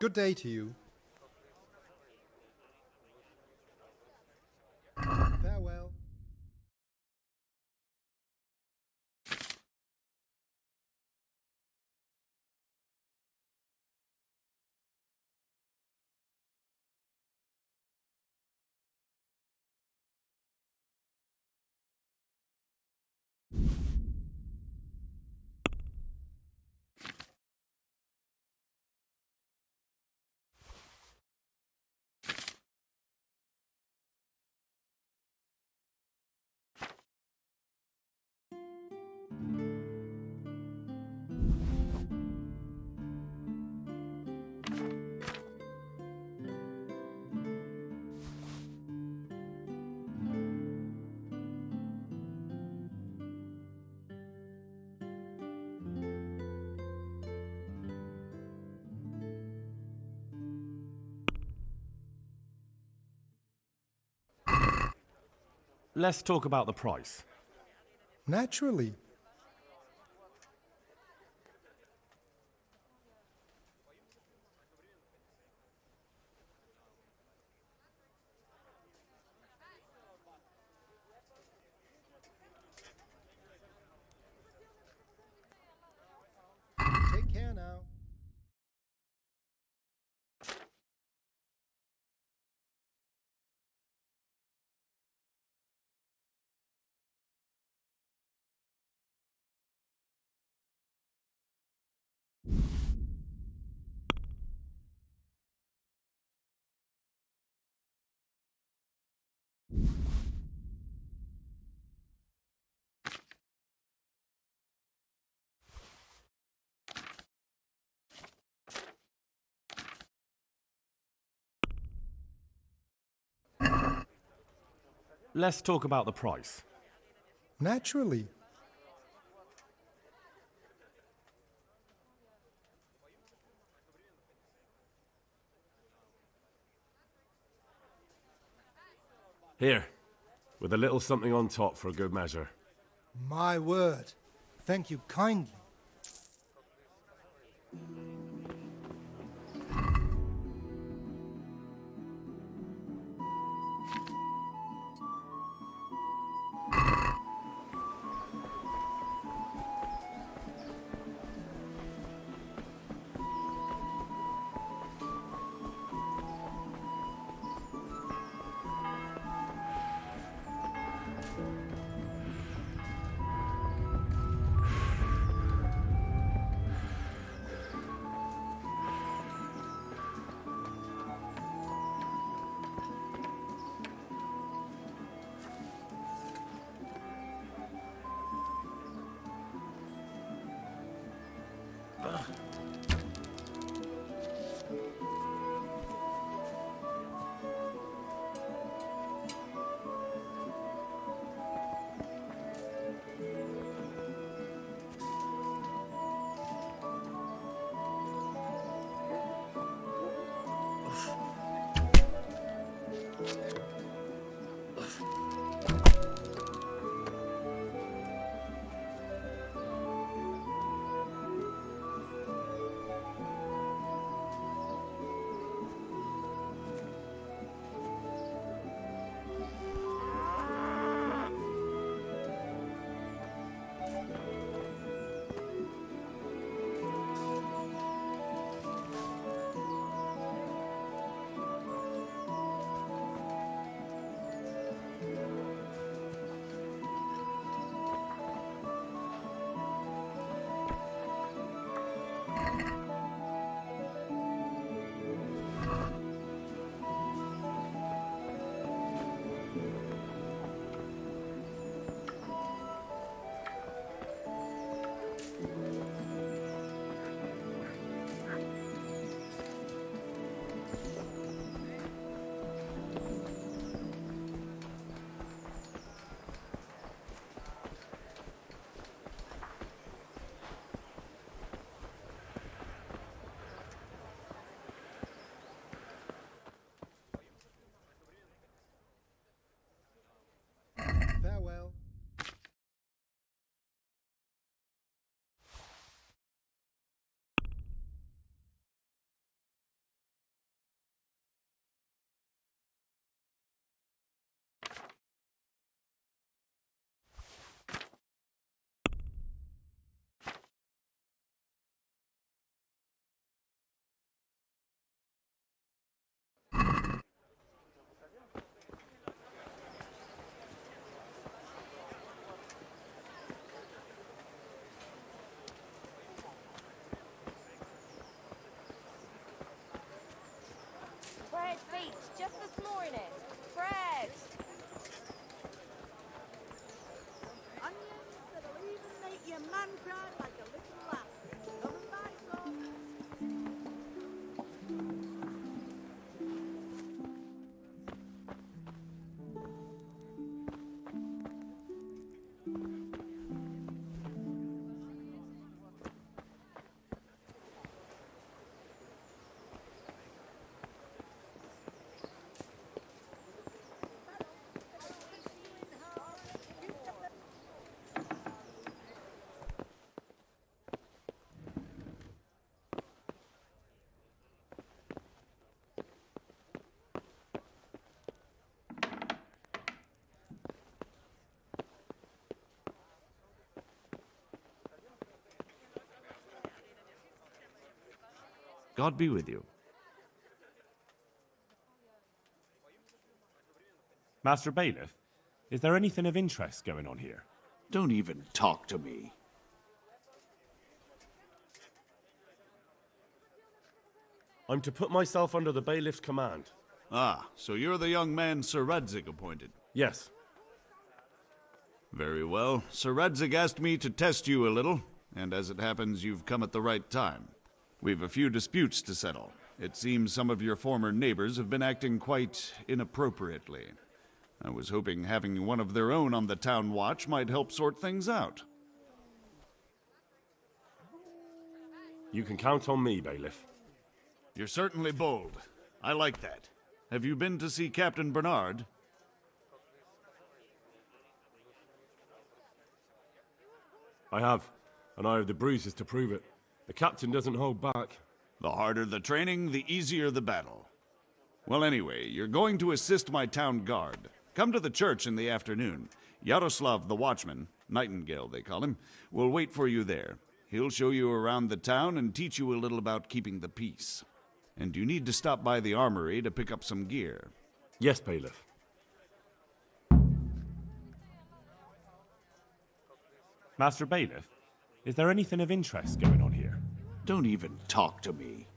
Good day to you. Farewell. Let's talk about the price. Naturally. Take care now. Let's talk about the price. Naturally. Here, with a little something on top for a good measure. My word. Thank you kindly. feet just this morning. Bread. Onions that'll even make your man cry like a little laugh. Come and buy some. God be with you. Master Bailiff, is there anything of interest going on here? Don't even talk to me. I'm to put myself under the bailiff's command. Ah, so you're the young man Sir Radzig appointed? Yes. Very well. Sir Radzig asked me to test you a little, and as it happens, you've come at the right time. We've a few disputes to settle. It seems some of your former neighbors have been acting quite inappropriately. I was hoping having one of their own on the town watch might help sort things out. You can count on me, Bailiff. You're certainly bold. I like that. Have you been to see Captain Bernard? I have, and I have the bruises to prove it. The captain doesn't hold back. The harder the training, the easier the battle. Well, anyway, you're going to assist my town guard. Come to the church in the afternoon. Yaroslav the watchman, Nightingale they call him, will wait for you there. He'll show you around the town and teach you a little about keeping the peace. And you need to stop by the armory to pick up some gear. Yes, Bailiff. Master Bailiff, is there anything of interest going on here? Don't even talk to me.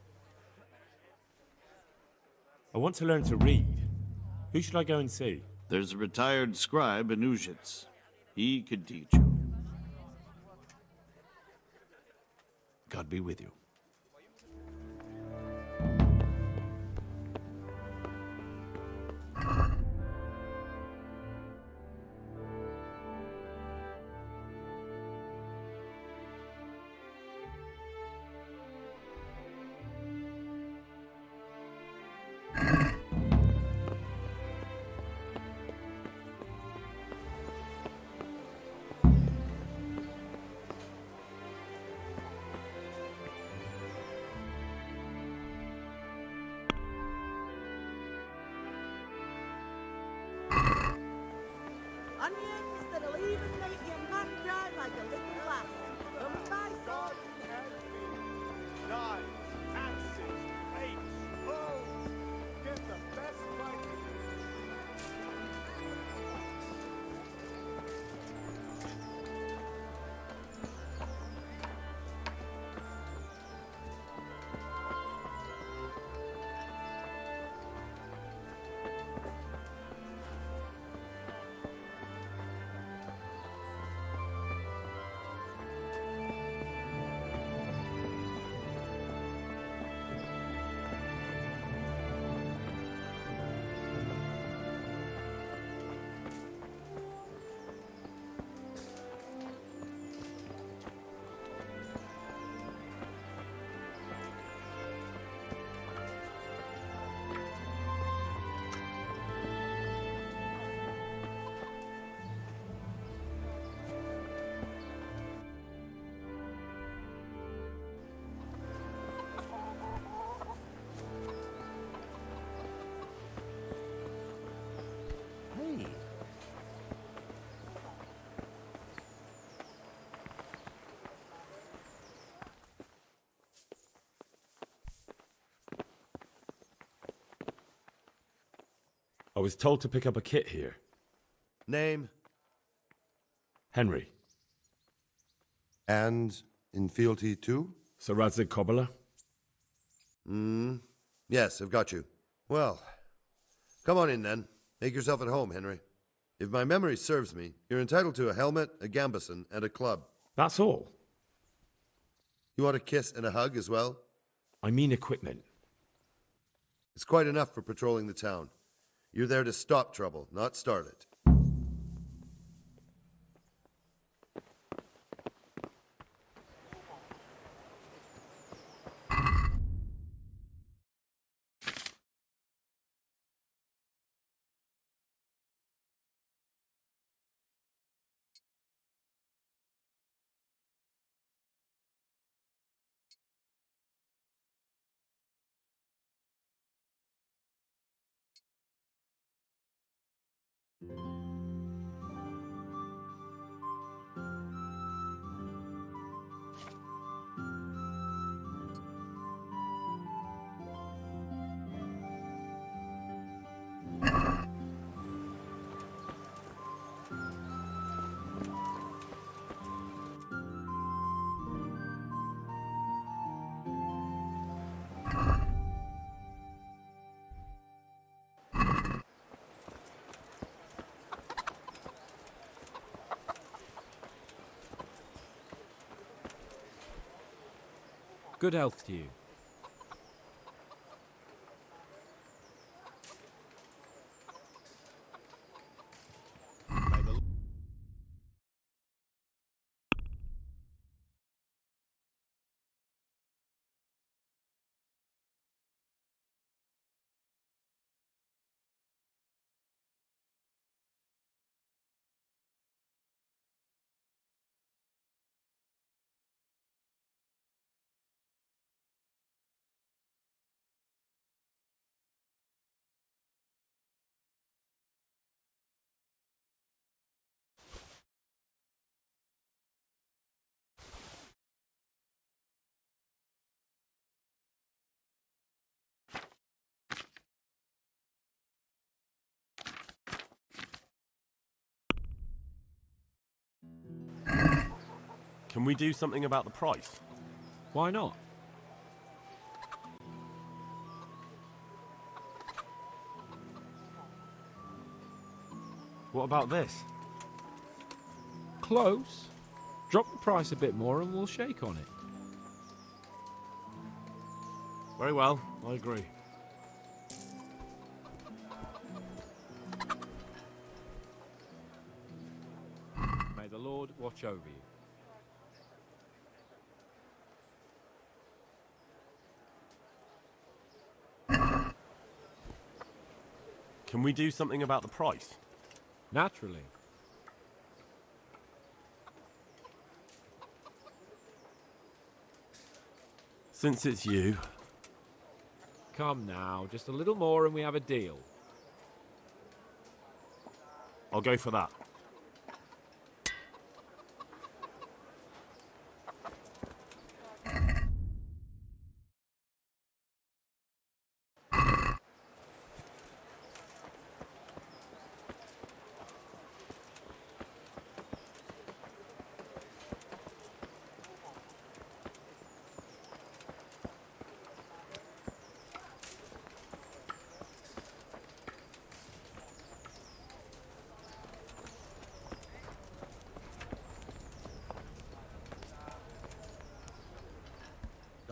I want to learn to read. Who should I go and see? There's a retired scribe in Uzhitz. He could teach you. God be with you. Onions that'll even make your man cry like a little laugh. Come and buy some. 9, axes, 8, bows. Get the best fighting. I was told to pick up a kit here. Name? Henry. And in fealty too? Sir Radzig Cobbler? Yes, I've got you. Well, Come on in, then. Make yourself at home, Henry. If my memory serves me, you're entitled to a helmet, a gambeson, and a club. That's all. You want a kiss and a hug as well? I mean equipment. It's quite enough for patrolling the town. You're there to stop trouble, not start it. Good health to you. Can we do something about the price? Why not? What about this? Close. Drop the price a bit more and we'll shake on it. Very well, I agree. May the Lord watch over you. Can we do something about the price? Naturally. Since it's you. Come now, just a little more and we have a deal. I'll go for that.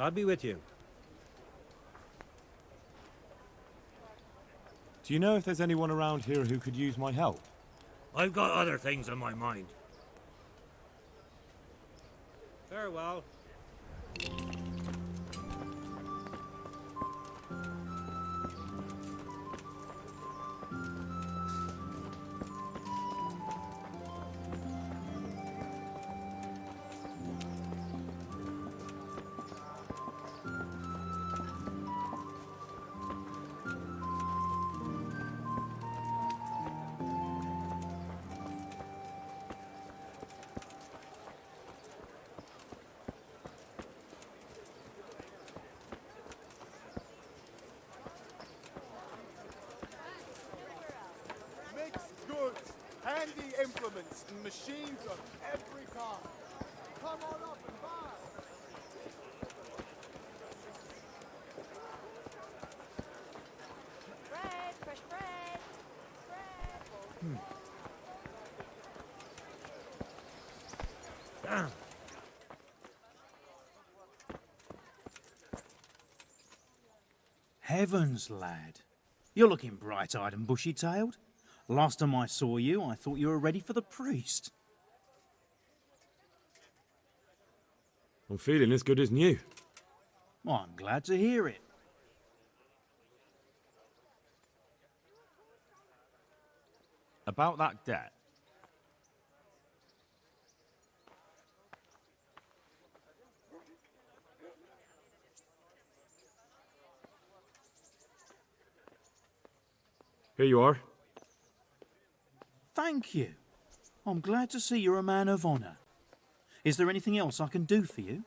I'll be with you. Do you know if there's anyone around here who could use my help? I've got other things on my mind. Farewell. Handy implements and machines of every kind. Come on up and buy. Bread, fresh bread. Heavens, lad. You're looking bright-eyed and bushy-tailed. Last time I saw you, I thought you were ready for the priest. I'm feeling as good as new. Well, I'm glad to hear it. About that debt. Here you are. Thank you. I'm glad to see you're a man of honour. Is there anything else I can do for you?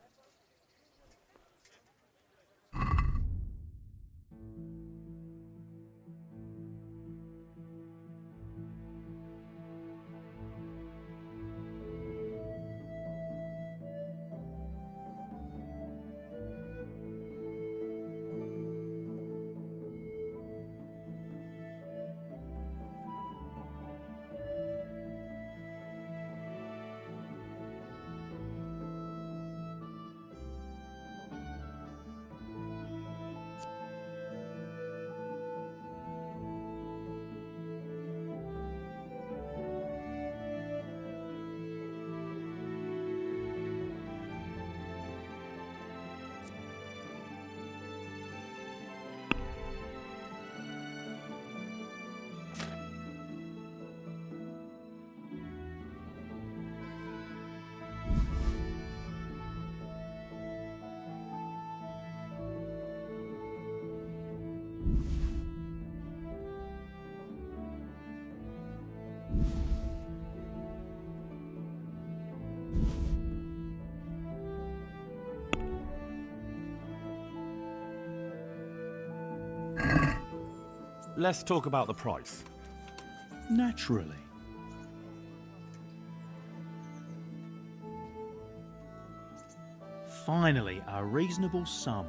Let's talk about the price. Naturally. Finally, a reasonable sum.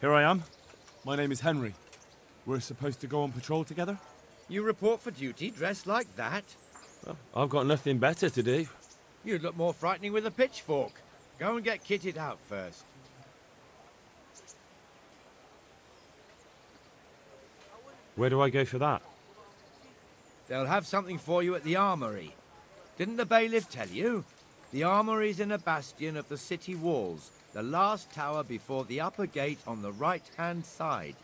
Here I am. My name is Henry. We're supposed to go on patrol together? You report for duty dressed like that? Well, I've got nothing better to do. You'd look more frightening with a pitchfork. Go and get kitted out first. Where do I go for that? They'll have something for you at the armory. Didn't the bailiff tell you? The armory's in a bastion of the city walls, the last tower before the upper gate on the right-hand side.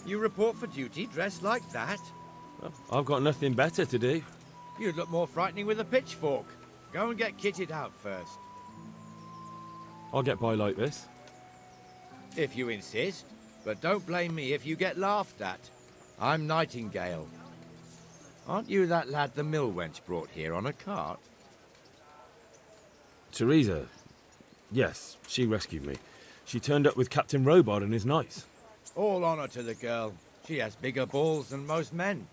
You report for duty dressed like that? Well, I've got nothing better to do. You'd look more frightening with a pitchfork. Go and get kitted out first. I'll get by like this. If you insist, but don't blame me if you get laughed at. I'm Nightingale. Aren't you that lad the mill wench brought here on a cart? Teresa. Yes, she rescued me. She turned up with Captain Robard and is nice. All honor to the girl. She has bigger balls than most men.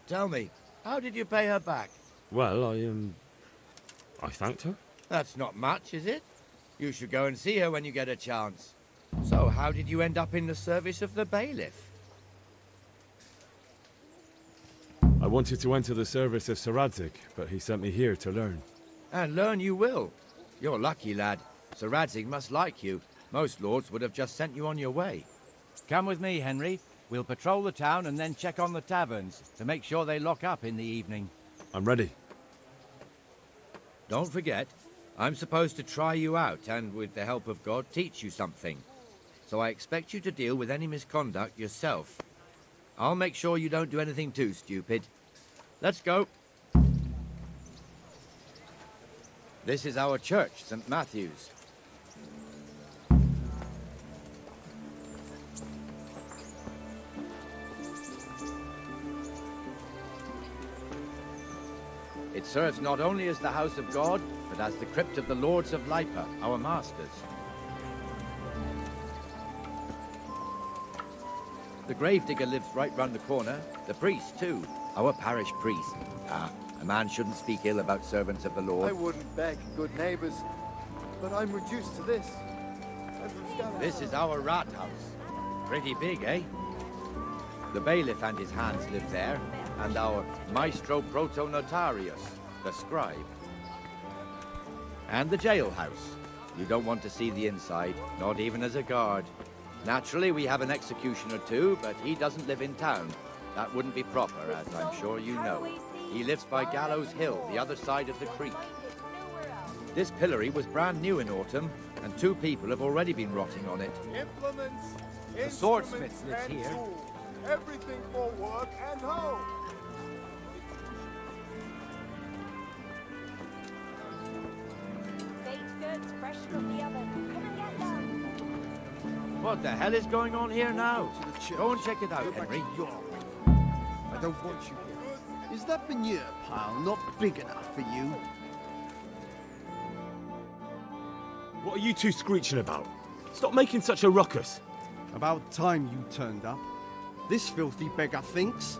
Tell me, how did you pay her back? Well, I thanked her. That's not much, is it? You should go and see her when you get a chance. So, how did you end up in the service of the bailiff? I wanted to enter the service of Sir Radzig, but he sent me here to learn. And learn you will. You're lucky, lad. Sir Radzig must like you. Most lords would have just sent you on your way. Come with me, Henry. We'll patrol the town and then check on the taverns to make sure they lock up in the evening. I'm ready. Don't forget, I'm supposed to try you out and, with the help of God, teach you something. So I expect you to deal with any misconduct yourself. I'll make sure you don't do anything too stupid. Let's go. This is our church, St. Matthew's. It serves not only as the house of God, but as the crypt of the lords of Lipa, our masters. The gravedigger lives right round the corner. The priest, too. Our parish priest. A man shouldn't speak ill about servants of the Lord. I wouldn't beg, good neighbours, but I'm reduced to this. This is our rat house. Pretty big, eh? The bailiff and his hands live there, and our maestro protonotarius, the scribe. And the jailhouse. You don't want to see the inside, not even as a guard. Naturally, we have an executioner too, but he doesn't live in town. That wouldn't be proper, as I'm sure you know. He lives by Gallows Hill, the other side of the creek. This pillory was brand new in autumn, and 2 people have already been rotting on it. Implements, The swordsmith lives and here. tools, everything for work and home. Baked goods fresh from the oven. Come and get them. What the hell is going on here now? Go and check it out, Henry. I don't want you here. Is that manure pile not big enough for you? What are you two screeching about? Stop making such a ruckus. About time you turned up. This filthy beggar thinks.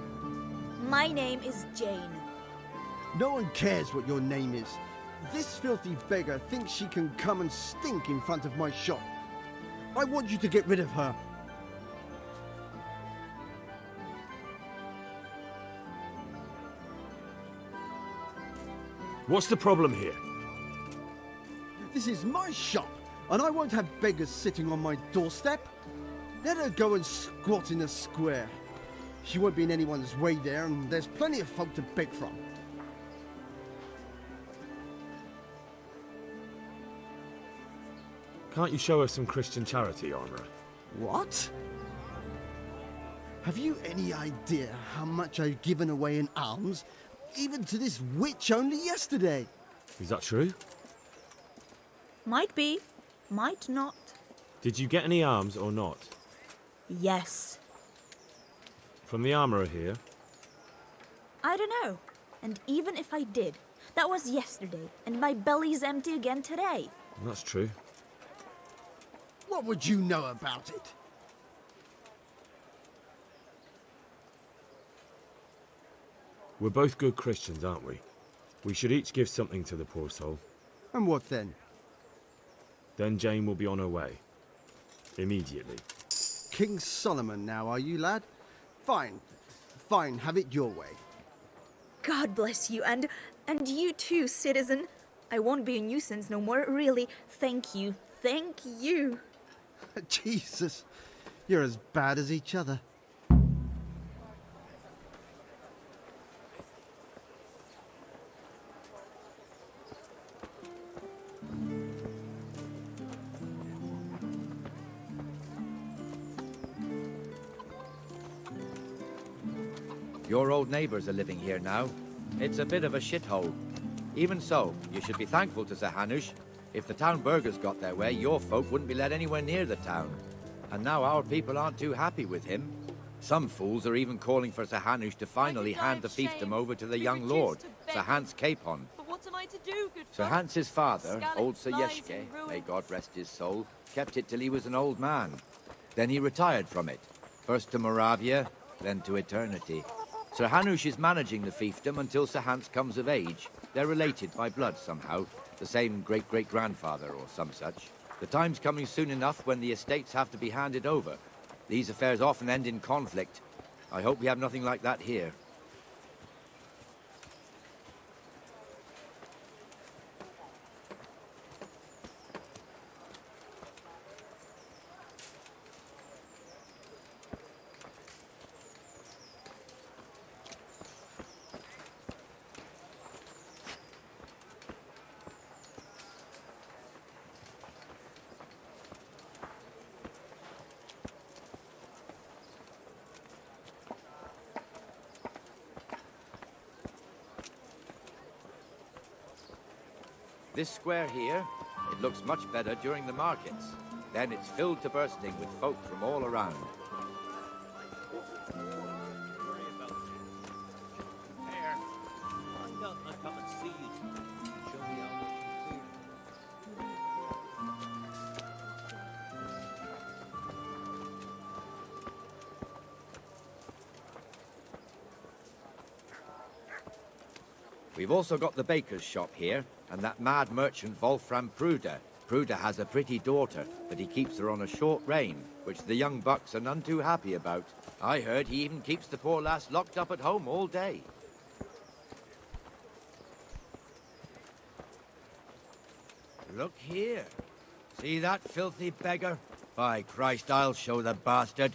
My name is Jane. No one cares what your name is. This filthy beggar thinks she can come and stink in front of my shop. I want you to get rid of her. What's the problem here? This is my shop, and I won't have beggars sitting on my doorstep. Let her go and squat in the square. She won't be in anyone's way there, and there's plenty of folk to beg from. Can't you show us some Christian charity, Armourer? What? Have you any idea how much I've given away in alms, even to this witch only yesterday? Is that true? Might be, might not. Did you get any alms or not? Yes. From the Armourer here? I don't know. And even if I did, that was yesterday, and my belly's empty again today. That's true. What would you know about it? We're both good Christians, aren't we? We should each give something to the poor soul. And what then? Then Jane will be on her way. Immediately. King Solomon now, are you, lad? Fine. Fine, have it your way. God bless you, and you too, citizen. I won't be a nuisance no more, really. Thank you. Thank you. Jesus, you're as bad as each other. Your old neighbours are living here now. It's a bit of a shithole. Even so, you should be thankful to Sir Hanush. If the town burghers got their way, your folk wouldn't be let anywhere near the town. And now our people aren't too happy with him. Some fools are even calling for Sir Hanush to finally hand the fiefdom over to the young lord, Sir Hans Capon. But what am I to do, good Sir folk? Hans's father, Scarlet old Sir lies Yeshke, in ruin. may God rest his soul, kept it till he was an old man. Then he retired from it, first to Moravia, then to eternity. Sir Hanush is managing the fiefdom until Sir Hans comes of age. They're related by blood somehow, the same great-great-grandfather or some such. The time's coming soon enough when the estates have to be handed over. These affairs often end in conflict. I hope we have nothing like that here. This square here, it looks much better during the markets. Then it's filled to bursting with folk from all around. We've also got the baker's shop here, and that mad merchant Wolfram Pruder. Pruder has a pretty daughter, but he keeps her on a short rein, which the young bucks are none too happy about. I heard he even keeps the poor lass locked up at home all day. Look here. See that filthy beggar? By Christ, I'll show the bastard.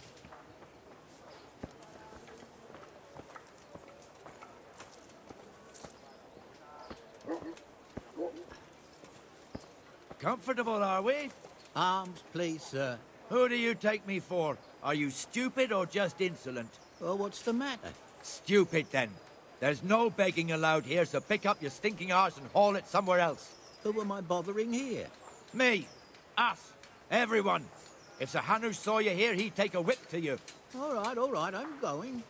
Comfortable, are we? Arms, please, sir. Who do you take me for? Are you stupid or just insolent? Well, what's the matter? Stupid, then. There's no begging allowed here, so pick up your stinking arse and haul it somewhere else. Who am I bothering here? Me. Us. Everyone. If Sir Hanush saw you here, he'd take a whip to you. All right, I'm going.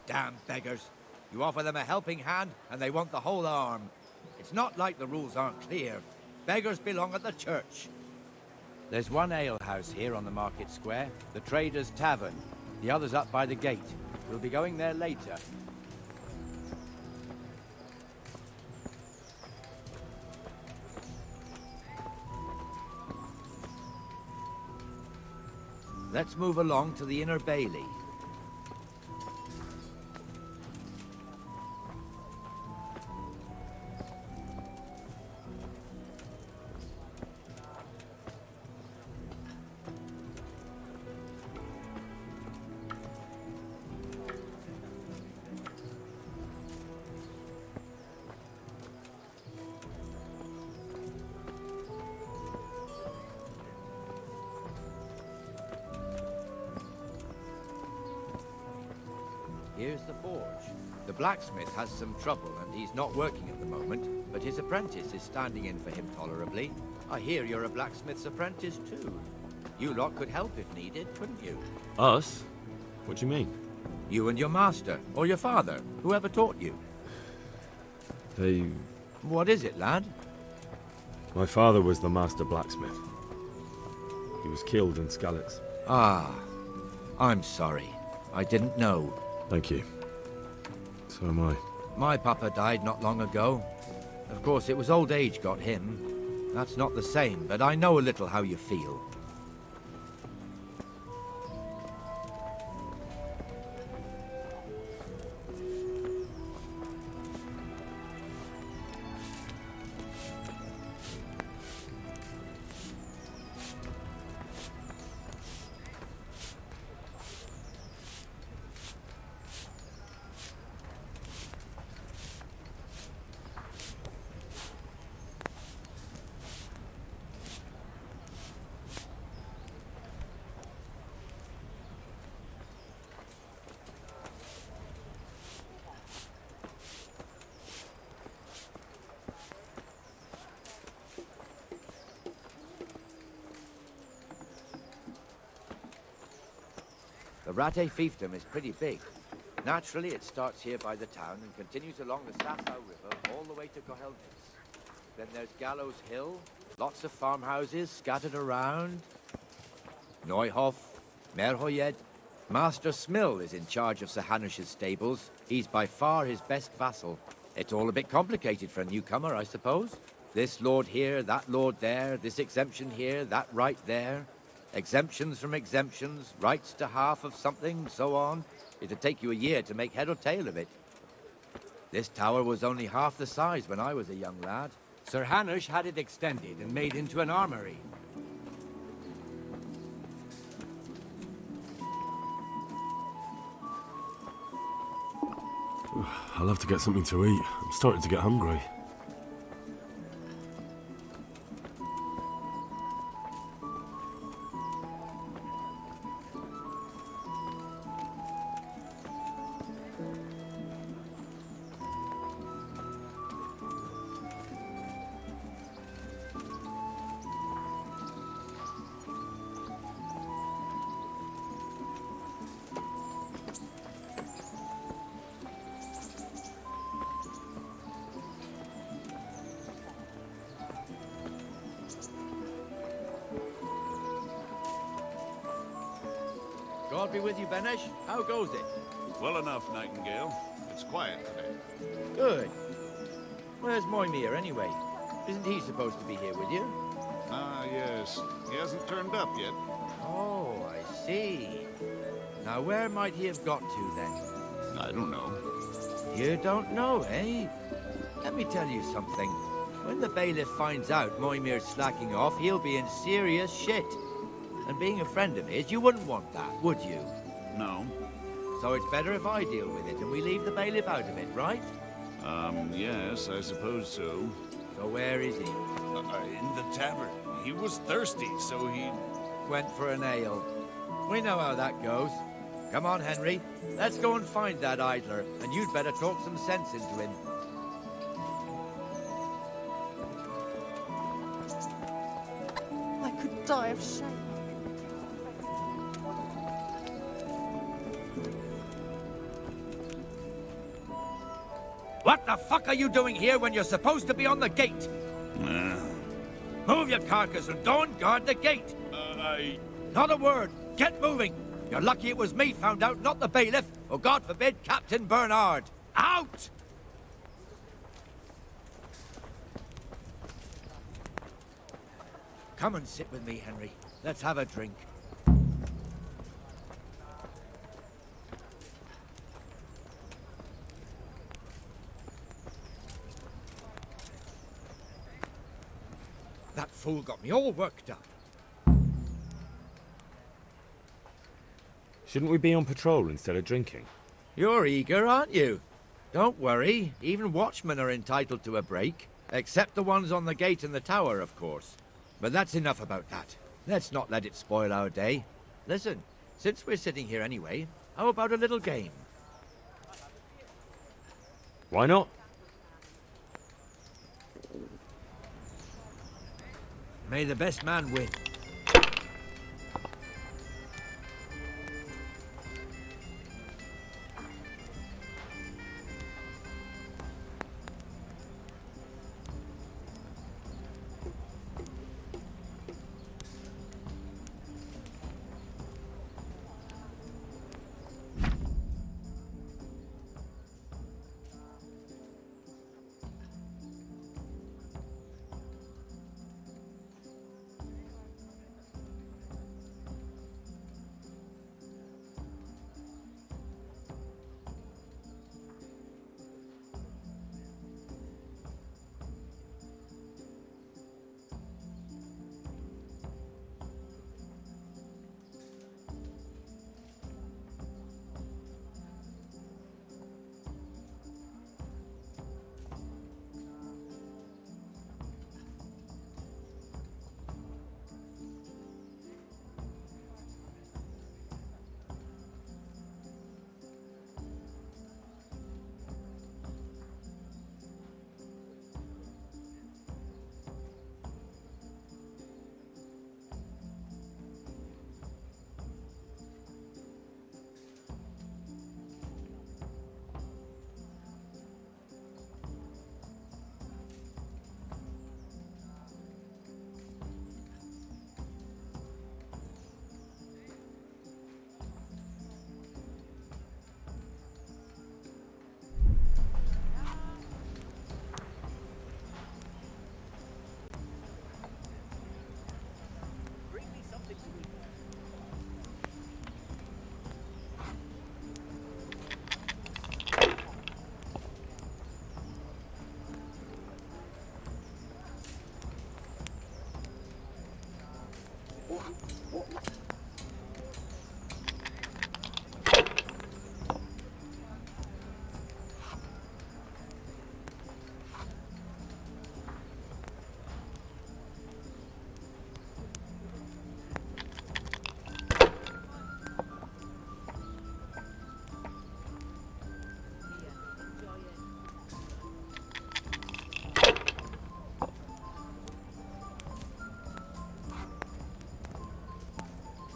Damn beggars. You offer them a helping hand, and they want the whole arm. It's not like the rules aren't clear. Beggars belong at the church. There's one alehouse here on the market square, the Trader's Tavern. The other's up by the gate. We'll be going there later. Let's move along to the Inner Bailey. Here's the forge. The blacksmith has some trouble and he's not working at the moment, but his apprentice is standing in for him tolerably. I hear you're a blacksmith's apprentice too. You lot could help if needed, couldn't you? Us? What do you mean? You and your master, or your father, whoever taught you. They... What is it, lad? My father was the master blacksmith. He was killed in Skalitz. Ah, I'm sorry. I didn't know. Thank you. So am I. My papa died not long ago. Of course, it was old age got him. That's not the same, but I know a little how you feel. The Rate fiefdom is pretty big. Naturally, it starts here by the town and continues along the Sassau River all the way to Kohelnitz. Then there's Gallows Hill, lots of farmhouses scattered around. Neuhof, Merhoyed. Master Smill is in charge of Sir Hanush's stables. He's by far his best vassal. It's all a bit complicated for a newcomer, I suppose. This lord here, that lord there, this exemption here, that right there. Exemptions from exemptions, rights to half of something, so on. It'd take you a year to make head or tail of it. This tower was only half the size when I was a young lad. Sir Hanush had it extended and made into an armory. I'll have to get something to eat. I'm starting to get hungry. God be with you, Benesh. How goes it? Well enough, Nightingale. It's quiet today. Good. Where's Moimir, anyway? Isn't he supposed to be here with you? Ah, yes. He hasn't turned up yet. Oh, I see. Now, where might he have got to, then? I don't know. You don't know, eh? Let me tell you something. When the bailiff finds out Moimir's slacking off, he'll be in serious shit. And being a friend of his, you wouldn't want that, would you? No. So it's better if I deal with it and we leave the bailiff out of it, right? Yes, I suppose so. So where is he? In the tavern. He was thirsty, so he... Went for an ale. We know how that goes. Come on, Henry. Let's go and find that idler, and you'd better talk some sense into him. I could die of shame. What the fuck are you doing here when you're supposed to be on the gate? Move your carcass and go and guard the gate. Not a word. Get moving. You're lucky it was me found out, not the bailiff, or God forbid, Captain Bernard. Out! Come and sit with me, Henry. Let's have a drink. That fool got me all worked up. Shouldn't we be on patrol instead of drinking? You're eager, aren't you? Don't worry. Even watchmen are entitled to a break. Except the ones on the gate and the tower, of course. But that's enough about that. Let's not let it spoil our day. Listen, since we're sitting here anyway, how about a little game? Why not? May the best man win.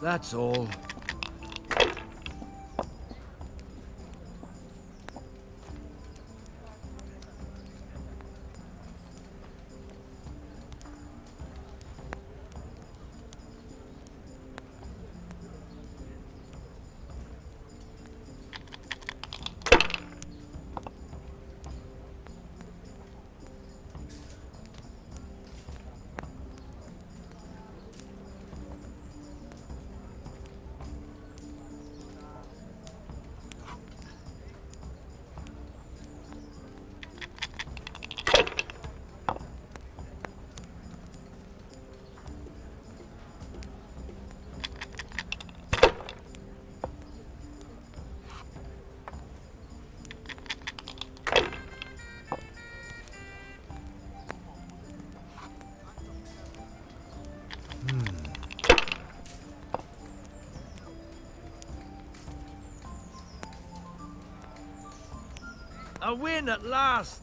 that's all. A win at last!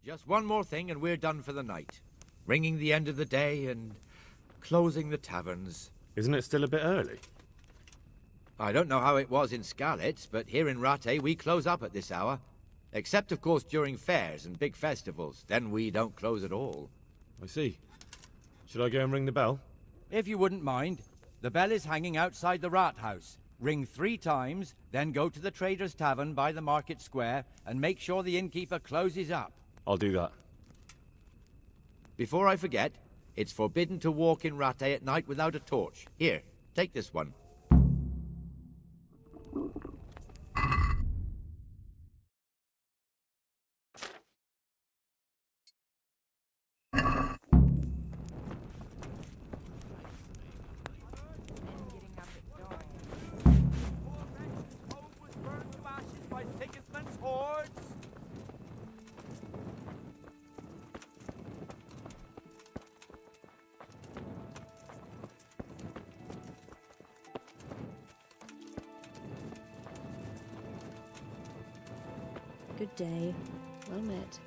Just one more thing and we're done for the night. Ringing the end of the day and closing the taverns. Isn't it still a bit early? I don't know how it was in Skalitz, but here in Rattay we close up at this hour. Except, of course, during fairs and big festivals. Then we don't close at all. I see. Should I go and ring the bell? If you wouldn't mind. The bell is hanging outside the Rathaus. Ring 3 times, then go to the Trader's Tavern by the Market Square and make sure the innkeeper closes up. I'll do that. Before I forget, it's forbidden to walk in Rattay at night without a torch. Here, take this one. Good day. Well met.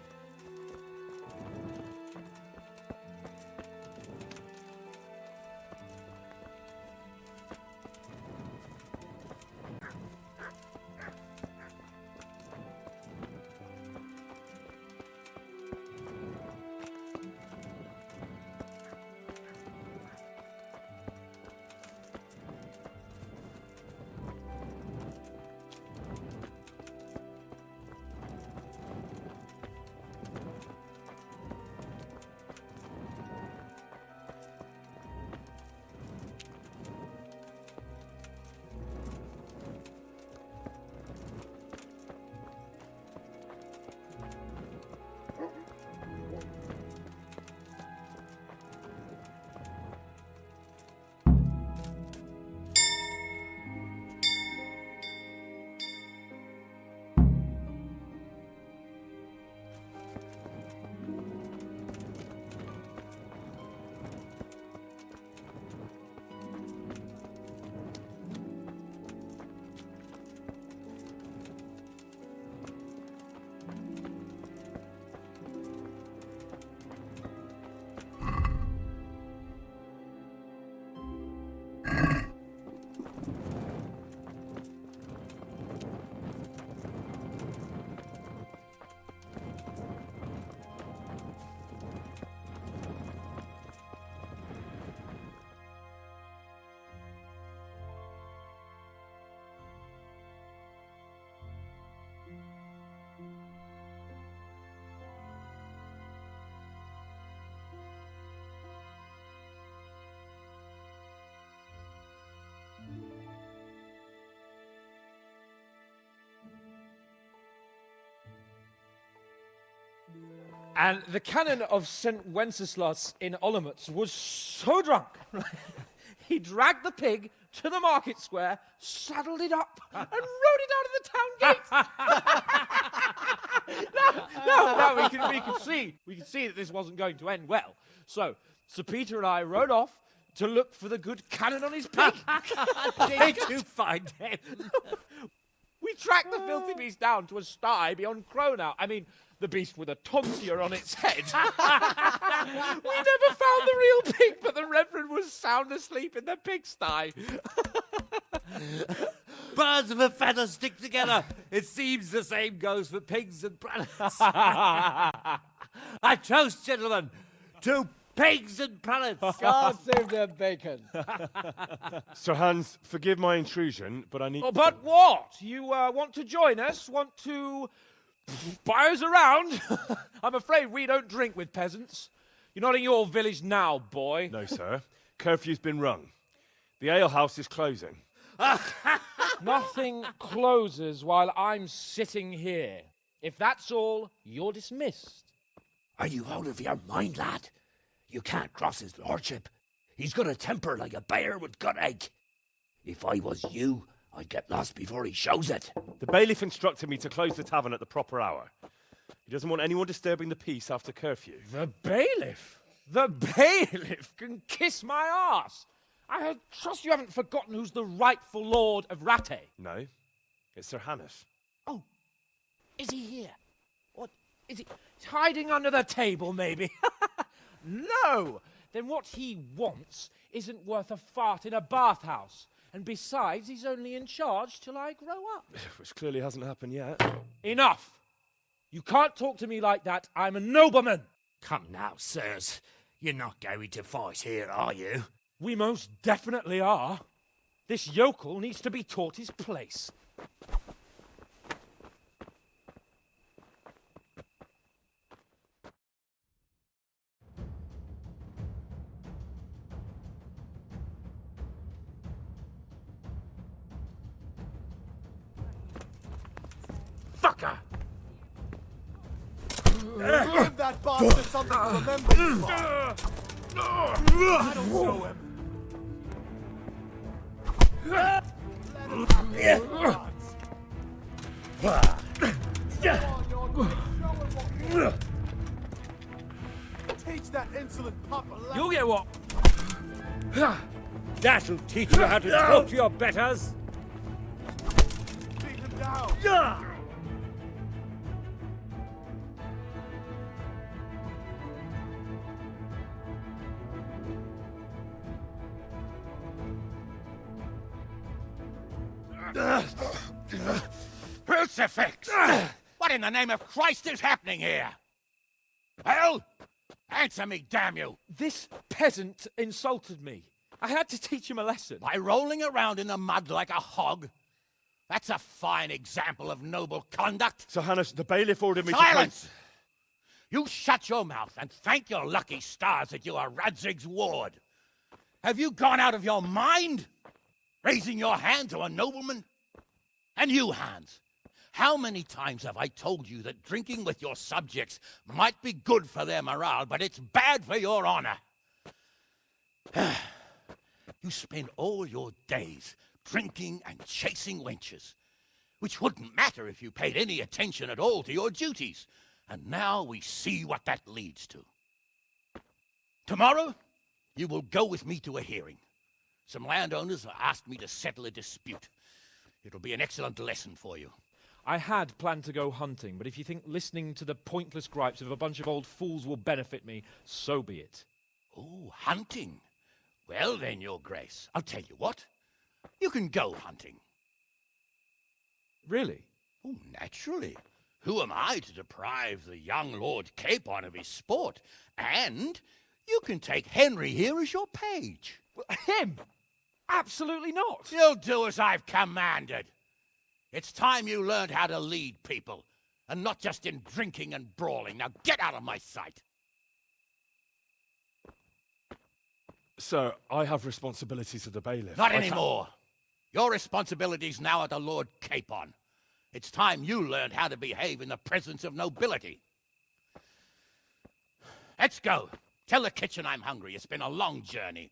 And the canon of St. Wenceslas in Olomouc was so drunk, he dragged the pig to the market square, saddled it up, and rode it out of the town gate. No, we can see that this wasn't going to end well. So Sir Peter and I rode off to look for the good canon on his pig. Did you find him? We tracked the filthy beast down to a sty beyond Cronau. I mean, the beast with a tonsure on its head. We never found the real pig, but the Reverend was sound asleep in the pigsty. Birds of a feather stick together. It seems the same goes for pigs and prelates. I toast, gentlemen, to pigs and prelates. God save their bacon. Sir Hans, forgive my intrusion, but I need... Oh, but what? You want to join us? Want to buy us around? I'm afraid we don't drink with peasants. You're not in your village now, boy. No, sir. Curfew's been rung. The alehouse is closing. Nothing closes while I'm sitting here. If that's all, you're dismissed. Are you out of your mind, lad? You can't cross his lordship. He's got a temper like a bear with gut ache. If I was you, I'd get lost before he shows it. The bailiff instructed me to close the tavern at the proper hour. He doesn't want anyone disturbing the peace after curfew. The bailiff? The bailiff can kiss my arse. I trust you haven't forgotten who's the rightful lord of Rattay. No, it's Sir Hannes. Oh, is he here? What, is he hiding under the table, maybe? No! Then what he wants isn't worth a fart in a bathhouse. And besides, he's only in charge till I grow up. Which clearly hasn't happened yet. Enough! You can't talk to me like that. I'm a nobleman. Come now, sirs. You're not going to fight here, are you? We most definitely are. This yokel needs to be taught his place. Fucker! Give that bastard something to remember you by. I don't know him. Let him have his cards. Teach that insolent pup a lesson. You'll get what? That'll teach you how to talk to your betters. Beat him down. Crucifix! What in the name of Christ is happening here? Well, answer me, damn you! This peasant insulted me. I had to teach him a lesson. By rolling around in the mud like a hog? That's a fine example of noble conduct. Sir Hannes, the bailiff ordered me to... Silence! You shut your mouth and thank your lucky stars that you are Radzig's ward. Have you gone out of your mind? Raising your hand to a nobleman? And you, Hans, how many times have I told you that drinking with your subjects might be good for their morale, but it's bad for your honor? You spend all your days drinking and chasing wenches, which wouldn't matter if you paid any attention at all to your duties. And now we see what that leads to. Tomorrow, you will go with me to a hearing. Some landowners have asked me to settle a dispute. It'll be an excellent lesson for you. I had planned to go hunting, but if you think listening to the pointless gripes of a bunch of old fools will benefit me, so be it. Oh, hunting. Well then, Your Grace, I'll tell you what. You can go hunting. Really? Oh, naturally. Who am I to deprive the young Lord Capon of his sport? And you can take Henry here as your page. Him? Absolutely not. You'll do as I've commanded. It's time you learned how to lead people, and not just in drinking and brawling. Now get out of my sight. Sir, I have responsibilities of the bailiff. Not anymore. Your responsibilities now are the Lord Capon. It's time you learned how to behave in the presence of nobility. Let's go. Tell the kitchen I'm hungry. It's been a long journey.